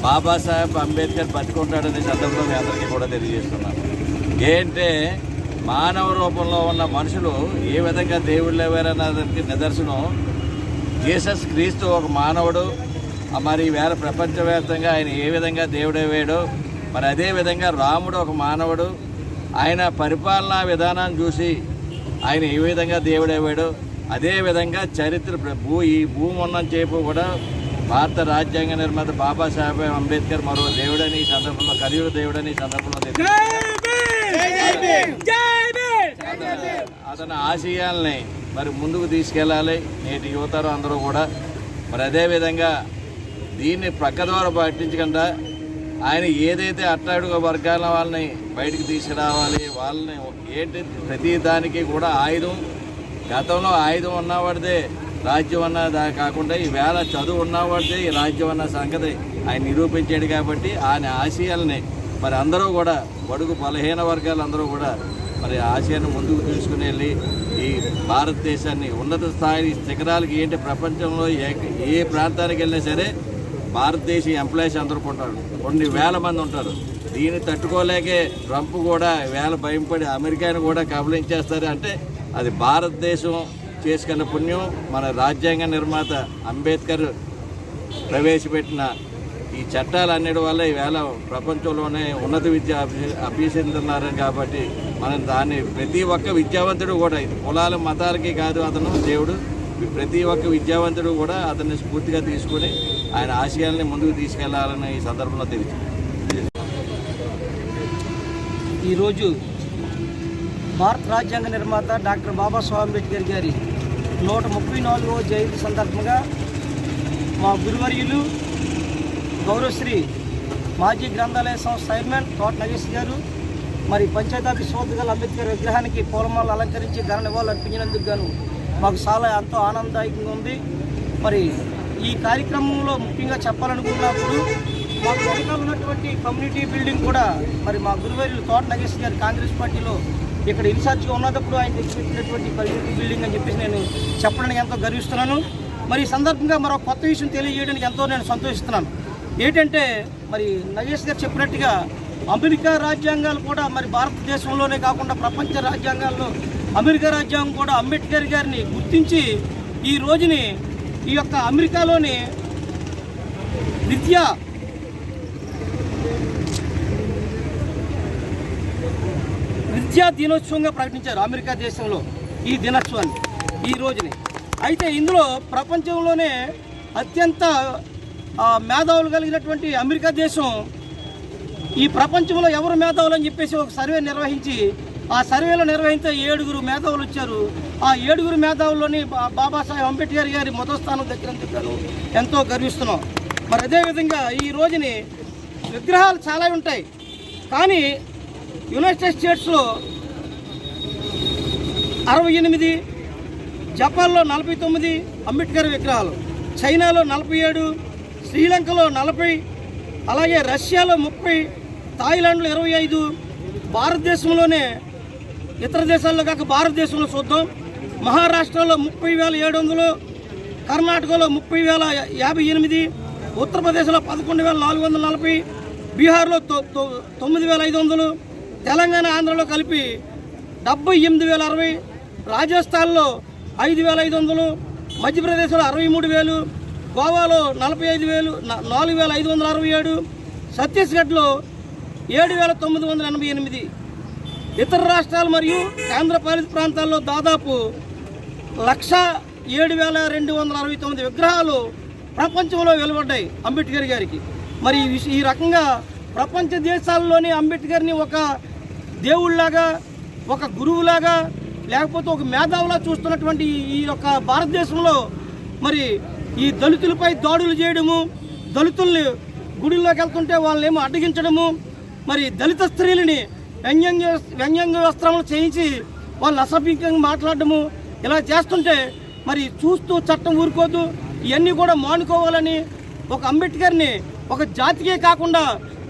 బాబాసాహెబ్ అంబేద్కర్ బతికుంటాడనే సందర్భంలో మీ అందరికీ కూడా తెలియజేస్తున్నాను. ఏంటంటే మానవ రూపంలో ఉన్న మనుషులు ఏ విధంగా దేవుళ్ళు అయ్యారన్నదానికి నిదర్శనం జీసస్ క్రీస్తు ఒక మానవుడు. మరి వేళ ప్రపంచవ్యాప్తంగా ఆయన ఏ విధంగా దేవుడయ్యాడో మరి అదేవిధంగా రాముడు ఒక మానవుడు. ఆయన పరిపాలనా విధానాన్ని చూసి ఆయన ఏ విధంగా దేవుడయ్యాడో అదేవిధంగా చరిత్ర ఈ భూమి ఉన్నంత చేపు కూడా భారత రాజ్యాంగ నిర్మాత బాబాసాహెబ్ అంబేద్కర్ మరో దేవుడని ఈ సందర్భంలో, కలియుగ దేవుడని ఈ సందర్భంలో అతని ఆశయాల్ని మరి ముందుకు తీసుకెళ్ళాలి నేటి యువతరం అందరూ కూడా. మరి అదేవిధంగా దీన్ని ప్రక్కద్వారా పట్టించకుండా ఆయన ఏదైతే అట్టడుగు వర్గాల వాళ్ళని బయటికి తీసుకురావాలి, వాళ్ళని ఏంటి ప్రతి దానికి కూడా ఆయుధం, గతంలో ఆయుధం ఉన్నవాడిదే రాజ్యం అన్నదా కాకుండా ఈవేళ చదువు ఉన్నవాడిదే ఈ రాజ్యం అన్న సంగతి ఆయన నిరూపించాడు. కాబట్టి ఆయన ఆశయాల్ని మరి అందరూ కూడా బడుగు బలహీన వర్గాలందరూ కూడా మరి ఆశయాన్ని ముందుకు తీసుకుని వెళ్ళి ఈ భారతదేశాన్ని ఉన్నత స్థాయి శిఖరాలకి ఏంటి ప్రపంచంలో ఏ ప్రాంతానికి వెళ్ళినా సరే భారతదేశ ఎంప్లాయీస్ అందరూ ఉంటారు, కొన్ని వేల మంది ఉంటారు. దీన్ని తట్టుకోలేకే ట్రంప్ కూడా వేళ భయంపడి అమెరికాను కూడా కబలించేస్తారు. అంటే అది భారతదేశం చేసుకున్న పుణ్యం. మన రాజ్యాంగ నిర్మాత అంబేద్కర్ ప్రవేశపెట్టిన ఈ చట్టాలన్నిటి వల్ల ఈవేళ ప్రపంచంలోనే ఉన్నత విద్య అభ్యసిస్తున్నారని కాబట్టి మనం దాన్ని ప్రతి ఒక్క విద్యావంతుడు కూడా, ఇది కులాల మతాలకి కాదు అతను దేవుడు, ప్రతి ఒక్క విద్యావంతుడు కూడా అతన్ని స్ఫూర్తిగా తీసుకుని ఆయన ఆశయాల్ని ముందుకు తీసుకెళ్లాలని ఈ సందర్భంలో తెలియదు. ఈరోజు భారత రాజ్యాంగ నిర్మాత డాక్టర్ బాబాసాహెబ్ అంబేద్కర్ గారి 134వ జయంతి సందర్భంగా మా గురువర్యులు గౌరవశ్రీ మాజీ గ్రంథాలయ సంస్థ చైర్మన్ తోట నగేష్ గారు మరి పంచాయతీ సోదరుల అంబేద్కర్ విగ్రహానికి పూలమాలలు అలంకరించి ఘన నివాళులు అర్పించినందుకు గాను మాకు చాలా ఎంతో ఆనందదాయకంగా ఉంది. మరి ఈ కార్యక్రమంలో ముఖ్యంగా చెప్పాలనుకున్నప్పుడు మాకు వెనకాల ఉన్నటువంటి కమ్యూనిటీ బిల్డింగ్ కూడా మరి మా గురువర్యులు తోట నగేష్ గారు కాంగ్రెస్ పార్టీలో ఇక్కడ ఇన్ఛార్జ్గా ఉన్నప్పుడు ఆయన తెచ్చిపెట్టినటువంటి కమ్యూనిటీ బిల్డింగ్ అని చెప్పేసి నేను చెప్పడానికి ఎంతో గర్విస్తున్నాను. మరి ఈ సందర్భంగా మరో కొత్త విషయం తెలియజేయడానికి ఎంతో నేను సంతోషిస్తున్నాను. ఏంటంటే మరి నగేష్ గారు చెప్పినట్టుగా అమెరికా రాజ్యాంగాలు కూడా మరి భారతదేశంలోనే కాకుండా ప్రపంచ రాజ్యాంగాల్లో అమెరికా రాజ్యాంగం కూడా అంబేద్కర్ గారిని గుర్తించి ఈ రోజుని ఈ యొక్క అమెరికాలోని విద్యా దినోత్సవంగా ప్రకటించారు అమెరికా దేశంలో ఈ దినోత్సవాన్ని ఈ రోజుని. అయితే ఇందులో ప్రపంచంలోనే అత్యంత మేధావులు కలిగినటువంటి అమెరికా దేశం ఈ ప్రపంచంలో ఎవరు మేధావులు అని చెప్పేసి ఒక సర్వే నిర్వహించి ఆ సర్వేలో నిర్వహించే 7 మేధావులు వచ్చారు. ఆ 7 మేధావుల్లోని బాబాసాహెబ్ అంబేద్కర్ గారి మొదటి స్థానం దగ్గర ఎంతో గర్విస్తున్నాం. మరి అదేవిధంగా ఈ రోజుని విగ్రహాలు చాలా ఉంటాయి, కానీ యునైటెడ్ స్టేట్స్లో 68, జపాన్లో 49 అంబేద్కర్ విగ్రహాలు, చైనాలో 47, శ్రీలంకలో 40, అలాగే రష్యాలో 30, థాయిలాండ్లో 25, భారతదేశంలోనే ఇతర దేశాల్లో కాక భారతదేశంలో చూద్దాం. మహారాష్ట్రలో 30,700, కర్ణాటకలో 30,058, ఉత్తరప్రదేశ్లో 11,440, బీహార్లో 9,500, తెలంగాణ ఆంధ్రలో కలిపి 78,060, రాజస్థాన్లో 5,500, మధ్యప్రదేశ్లో 63,000, గోవాలో 4,567, ఛత్తీస్గఢ్లో 7,988, ఇతర రాష్ట్రాలు మరియు కేంద్రపాలిత ప్రాంతాల్లో దాదాపు 1,07,269 విగ్రహాలు ప్రపంచంలో వెలువడ్డాయి అంబేద్కర్ గారికి. మరి ఈ రకంగా ప్రపంచ దేశాల్లోని అంబేద్కర్ని ఒక దేవుళ్లాగా, ఒక గురువులాగా, లేకపోతే ఒక మేధావులా చూస్తున్నటువంటి ఈ యొక్క భారతదేశంలో మరి ఈ దళితులపై దాడులు చేయడము, దళితుల్ని గుడిలోకి వెళ్తుంటే వాళ్ళేమో అడ్డగించడము, మరి దళిత స్త్రీలని వ్యంగ్య వస్త్రములు చేయించి వాళ్ళు అసభ్యంగా మాట్లాడడము, ఇలా చేస్తుంటే మరి చూస్తూ చట్టం ఊరుకోదు. ఇవన్నీ కూడా మానుకోవాలని ఒక అంబేద్కర్ని ఒక జాతికే కాకుండా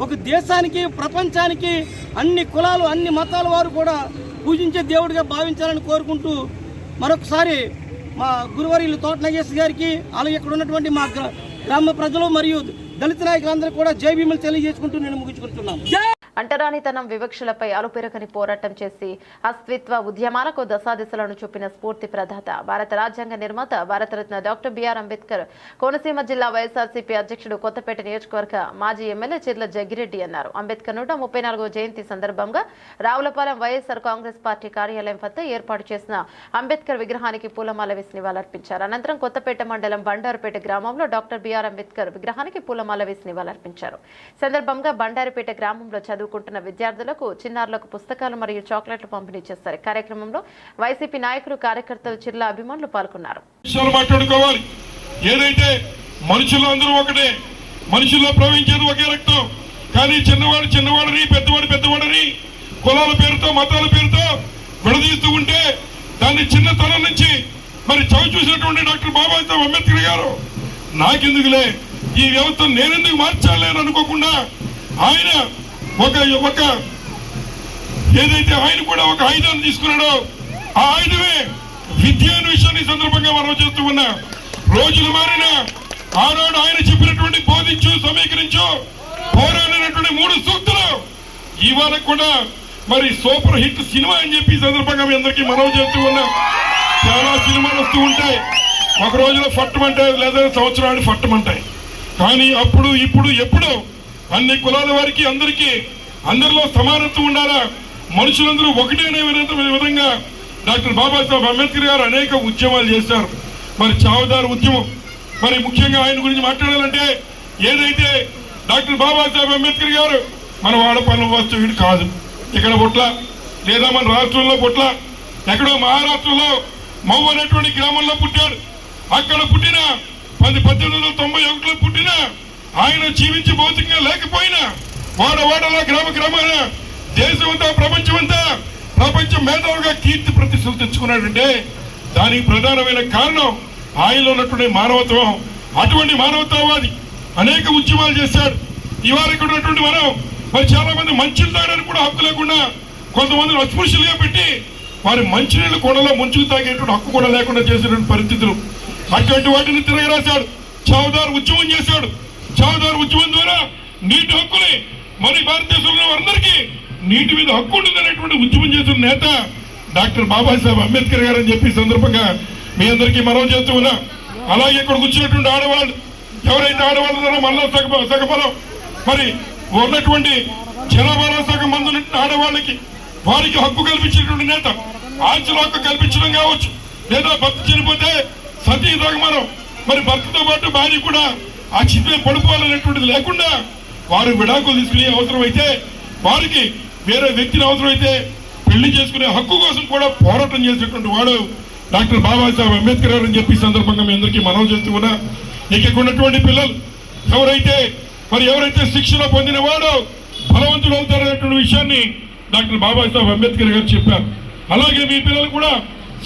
ఒక దేశానికి, ప్రపంచానికి అన్ని కులాలు, అన్ని మతాల వారు కూడా పూజించే దేవుడిగా భావించాలని కోరుకుంటూ మరొకసారి మా గురువర్యులు తోట నాగేశ్వర గారికి, అలాగే ఇక్కడ ఉన్నటువంటి మా గ్రామ ప్రజలు మరియు దళిత నాయకులందరూ కూడా జై భీములు తెలియజేసుకుంటూ నేను ముగించుకుంటున్నాను. అంటరానితనం, వివక్షలపై అలుపెరగని పోరాటం చేసి అస్తిత్వ ఉద్యమాలకు దశాదిశలను చూపిన స్ఫూర్తి ప్రదాత, భారత రాజ్యాంగ నిర్మాత, భారతరత్న డాక్టర్ బిఆర్ అంబేద్కర్ కోనసీమ జిల్లా వైఎస్ఆర్సీపీ అధ్యక్షుడు, కొత్తపేట నియోజకవర్గ మాజీ ఎమ్మెల్యే చిర్ల జగ్గిరెడ్డి అన్నారు. అంబేద్కర్ 134వ జయంతి సందర్భంగా రావులపాలెం వైఎస్ఆర్ కాంగ్రెస్ పార్టీ కార్యాలయం వద్ద ఏర్పాటు చేసిన అంబేద్కర్ విగ్రహానికి పూలమాల వేసి నివాళులర్పించారు. అనంతరం కొత్తపేట మండలం బండారుపేట గ్రామంలో డాక్టర్ బిఆర్ అంబేద్కర్ విగ్రహానికి పూలమాల వేసి నివాళులర్పించారు. సందర్భంగా బండారుపేట గ్రామంలో చదువుకుంటున్న విద్యార్థులకు, చిన్నారులకు పుస్తకాలు మరియు చాక్లెట్లు పంపిణీ చేస్తారు. కార్యక్రమంలో వైసీపీ నాయకులు, కార్యకర్తలు, జిల్లా అభిమానులు పాల్గొన్నారు. మాట్లాడుకోవాలి. ఏదైతే మనుషులు అందరూ ఒకటే, మనుషుల్లో ప్రవహించేది ఒకే రక్తం, కానీ చిన్నవాడు చిన్నవాడని, పెద్దవాడు పెద్దవాడని కులాల పేరుతో, మతాల పేరుతో విడదీస్తూ ఉంటే దాన్ని చిన్నతనం నుంచి మరి చవి చూసినటువంటి డాక్టర్ బాబాసాహెబ్ అంబేద్కర్ గారు నాకెందుకులే ఈ వ్యవస్థను నేనెందుకు మార్చాలి అని అనుకోకుండా ఆయన ఒక ఏదైతే ఆయన కూడా ఒక ఆయుధాన్ని తీసుకున్నాడో ఆ ఆయుధమే విద్య అనే విషయాన్ని సందర్భంగా మనం చేస్తూ ఉన్నా. రోజులు మారిన ఆనాడు ఆయన చెప్పినటువంటి బోధించు, సమీకరించు, పోరాడినటువంటి 3 సూక్తులు ఇవాళ కూడా మరి సూపర్ హిట్ సినిమా అని చెప్పి సందర్భంగా మీ అందరికీ మనం చేస్తూ ఉన్నా. చాలా సినిమాలు వస్తూ ఉంటాయి, ఒక రోజులో ఫట్టమంటాయి, లేదా సంవత్సరాలు ఫట్టమంటాయి. కానీ అప్పుడు ఇప్పుడు ఎప్పుడు అన్ని కులాల వారికి అందరికీ అందరిలో సమానత్వం ఉండాలా, మనుషులందరూ ఒకటే అనే విధంగా డాక్టర్ బాబాసాహెబ్ అంబేద్కర్ గారు అనేక ఉద్యమాలు చేశారు. మరి చావుదారు ఉద్యమం, మరి ముఖ్యంగా ఆయన గురించి మాట్లాడాలంటే ఏదైతే డాక్టర్ బాబాసాహెబ్ అంబేద్కర్ గారు మన వాడపల్లి వాస్తవ్యుడు కాదు, ఇక్కడ పుట్ల, లేదా మన రాష్ట్రంలో పుట్ల, ఎక్కడో మహారాష్ట్రలో మౌ అనేటువంటి గ్రామంలో పుట్టాడు. అక్కడ పుట్టిన 1891లో పుట్టిన ఆయన జీవించి భౌతికంగా లేకపోయినా వాడవాడలా, గ్రామ గ్రామాల, దేశమంతా, ప్రపంచమంతా ప్రపంచ మేధావుగా కీర్తి ప్రతిష్టలు తెచ్చుకున్నాడంటే దానికి ప్రధానమైన కారణం ఆయనలో ఉన్నటువంటి మానవత్వం. అటువంటి మానవతావాది అనేక ఉద్యమాలు చేశాడు. ఇవాళ ఇక్కడ ఉన్నటువంటి మనం మరి చాలా మంది మంచిలు తాగడానికి కూడా హక్కు లేకుండా, కొంతమందిని అస్పృశ్యులుగా పెట్టి వారి మంచినీళ్ళు కొండలో ముంచుకు తాగేటువంటి హక్కు కూడా లేకుండా చేసినటువంటి పరిస్థితులు. అటువంటి వాటిని తిరగరాశాడు. చావుదారు ఉద్యమం చేశాడు. చావుదారు ఉద్యమం ద్వారా నీటి హక్కుని మరి భారతదేశంలో అందరికీ నీటి మీద హక్కు ఉంటుందనేటువంటి ఉద్యమం చేసిన నేత డాక్టర్ బాబాసాహెబ్ అంబేద్కర్ గారు అని చెప్పి సందర్భంగా మీ అందరికీ మనవి చేస్తూ ఉన్నా. అలాగే ఇక్కడికి వచ్చినటువంటి ఆడవాళ్ళు, ఎవరైతే ఆడవాళ్ళు ఉన్నారో మళ్ళా సగఫలం మరి ఉన్నటువంటి జనాభాలో సగం మంది ఉన్నటువంటి ఆడవాళ్ళకి వారికి హక్కు కల్పించినటువంటి నేత, ఆంక్షల హక్కు కల్పించడం కావచ్చు, లేదా భర్త చనిపోతే సతీ సగమనం, మరి భర్తతో పాటు భార్య కూడా ఆ చిత్రం పడిపోవాలనేటువంటిది లేకుండా వారు విడాకులు తీసుకునే అవసరమైతే, వారికి వేరే వ్యక్తిని అవసరమైతే పెళ్లి చేసుకునే హక్కు కోసం కూడా పోరాటం చేసేటువంటి వాడు డాక్టర్ బాబాసాహెబ్ అంబేద్కర్ గారు అని చెప్పి సందర్భంగా మీ అందరికీ మనవి చేస్తూ ఉన్నా. ఇక్కడ ఉన్నటువంటి పిల్లలు ఎవరైతే శిక్షణ పొందిన వాడు బలవంతులు అవుతారనేటువంటి విషయాన్ని డాక్టర్ బాబాసాహెబ్ అంబేద్కర్ గారు చెప్పారు. అలాగే మీ పిల్లలు కూడా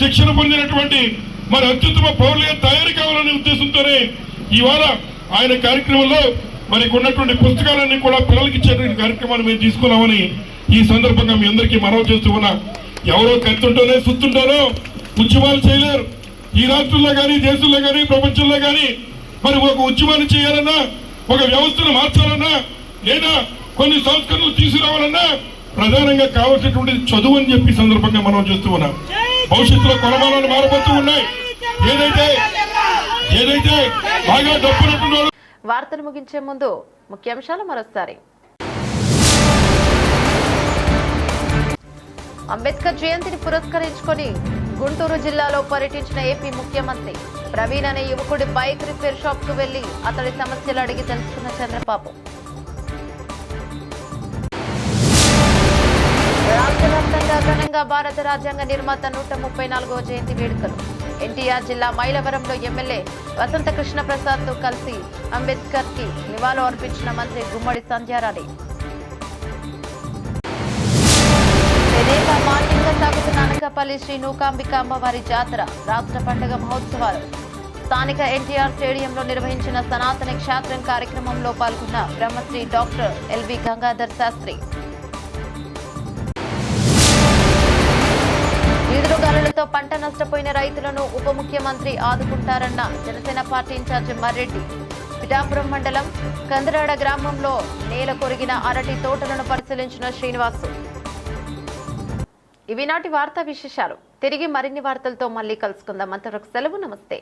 శిక్షణ పొందినటువంటి మరి అత్యుత్తమ పౌరులుగా తయారు కావాలనే ఉద్దేశంతోనే ఇవాళ ఆయన కార్యక్రమంలో మరి ఉన్నటువంటి పుస్తకాలన్నీ కూడా పిల్లలకి ఇచ్చేటువంటి కార్యక్రమాన్ని మేము తీసుకున్నామని ఈ సందర్భంగా మీ అందరికీ మనవి చేస్తూ ఉన్నా. ఎవరో కత్తుంటోనే సుత్తుంటారో ఉద్యమాలు చేయలేరు. ఈ రాష్ట్రంలో కానీ, దేశంలో కానీ, ప్రపంచంలో కానీ మరి ఒక ఉద్యమాన్ని చేయాలన్నా, ఒక వ్యవస్థను మార్చాలన్నా, లేదా కొన్ని సంస్కరణలు తీసుకురావాలన్నా ప్రధానంగా కావాల్సినటువంటి చదువు అని చెప్పి సందర్భంగా మనం చేస్తూ ఉన్నాం. భవిష్యత్తులో కొలమానాలు మారబోతూ ఉన్నాయి. ఏదైతే బాగా డబ్బున్నటువంటి వార్తలు ముగించే ముందు ముఖ్యాంశాలు మరోసారి. అంబేద్కర్ జయంతిని పురస్కరించుకొని గుంటూరు జిల్లాలో పర్యటించిన ఏపీ ముఖ్యమంత్రి. ప్రవీణ్ అనే యువకుడి బైక్ రిపేర్ షాప్ కు వెళ్లి అతడి సమస్యలు అడిగి తెలుసుకున్న చంద్రబాబు. రాష్ట్ర వ్యాప్తంగా ఘనంగా భారత రాజ్యాంగ నిర్మాత 134వ జయంతి వేడుకలు. ఎన్టీఆర్ జిల్లా మైలవరంలో ఎమ్మెల్యే వసంత కృష్ణ ప్రసాద్ తో కలిసి అంబేద్కర్ కి నివాళులు అర్పించిన మంత్రి గుమ్మడి సంధ్యారాణి. మాన్యంగా సాగుతున్న అనకాపల్లి శ్రీ నూకాంబిక అమ్మవారి జాతర రాష్ట్ర పండుగ మహోత్సవాలు. స్థానిక ఎన్టీఆర్ స్టేడియంలో నిర్వహించిన సనాతన క్షేత్రం కార్యక్రమంలో పాల్గొన్న బ్రహ్మశ్రీ డాక్టర్ ఎల్వి గంగాధర్ శాస్త్రి. ఈదురుగాలులతో పంట నష్టపోయిన రైతులను ఉప ముఖ్యమంత్రి ఆదుకుంటారన్న జనసేన పార్టీ ఇన్ఛార్జి మర్రెడ్డి. పిఠాపురం మండలం కందరాడ గ్రామంలో నేల కొరిగిన అరటి తోటలను పరిశీలించిన శ్రీనివాసు. ఇవి నాటి వార్తా విశేషాలు. తిరిగి మరిన్ని వార్తలతో మళ్ళీ కలుసుకుందాం. అంతవరకు సెలవు. నమస్తే.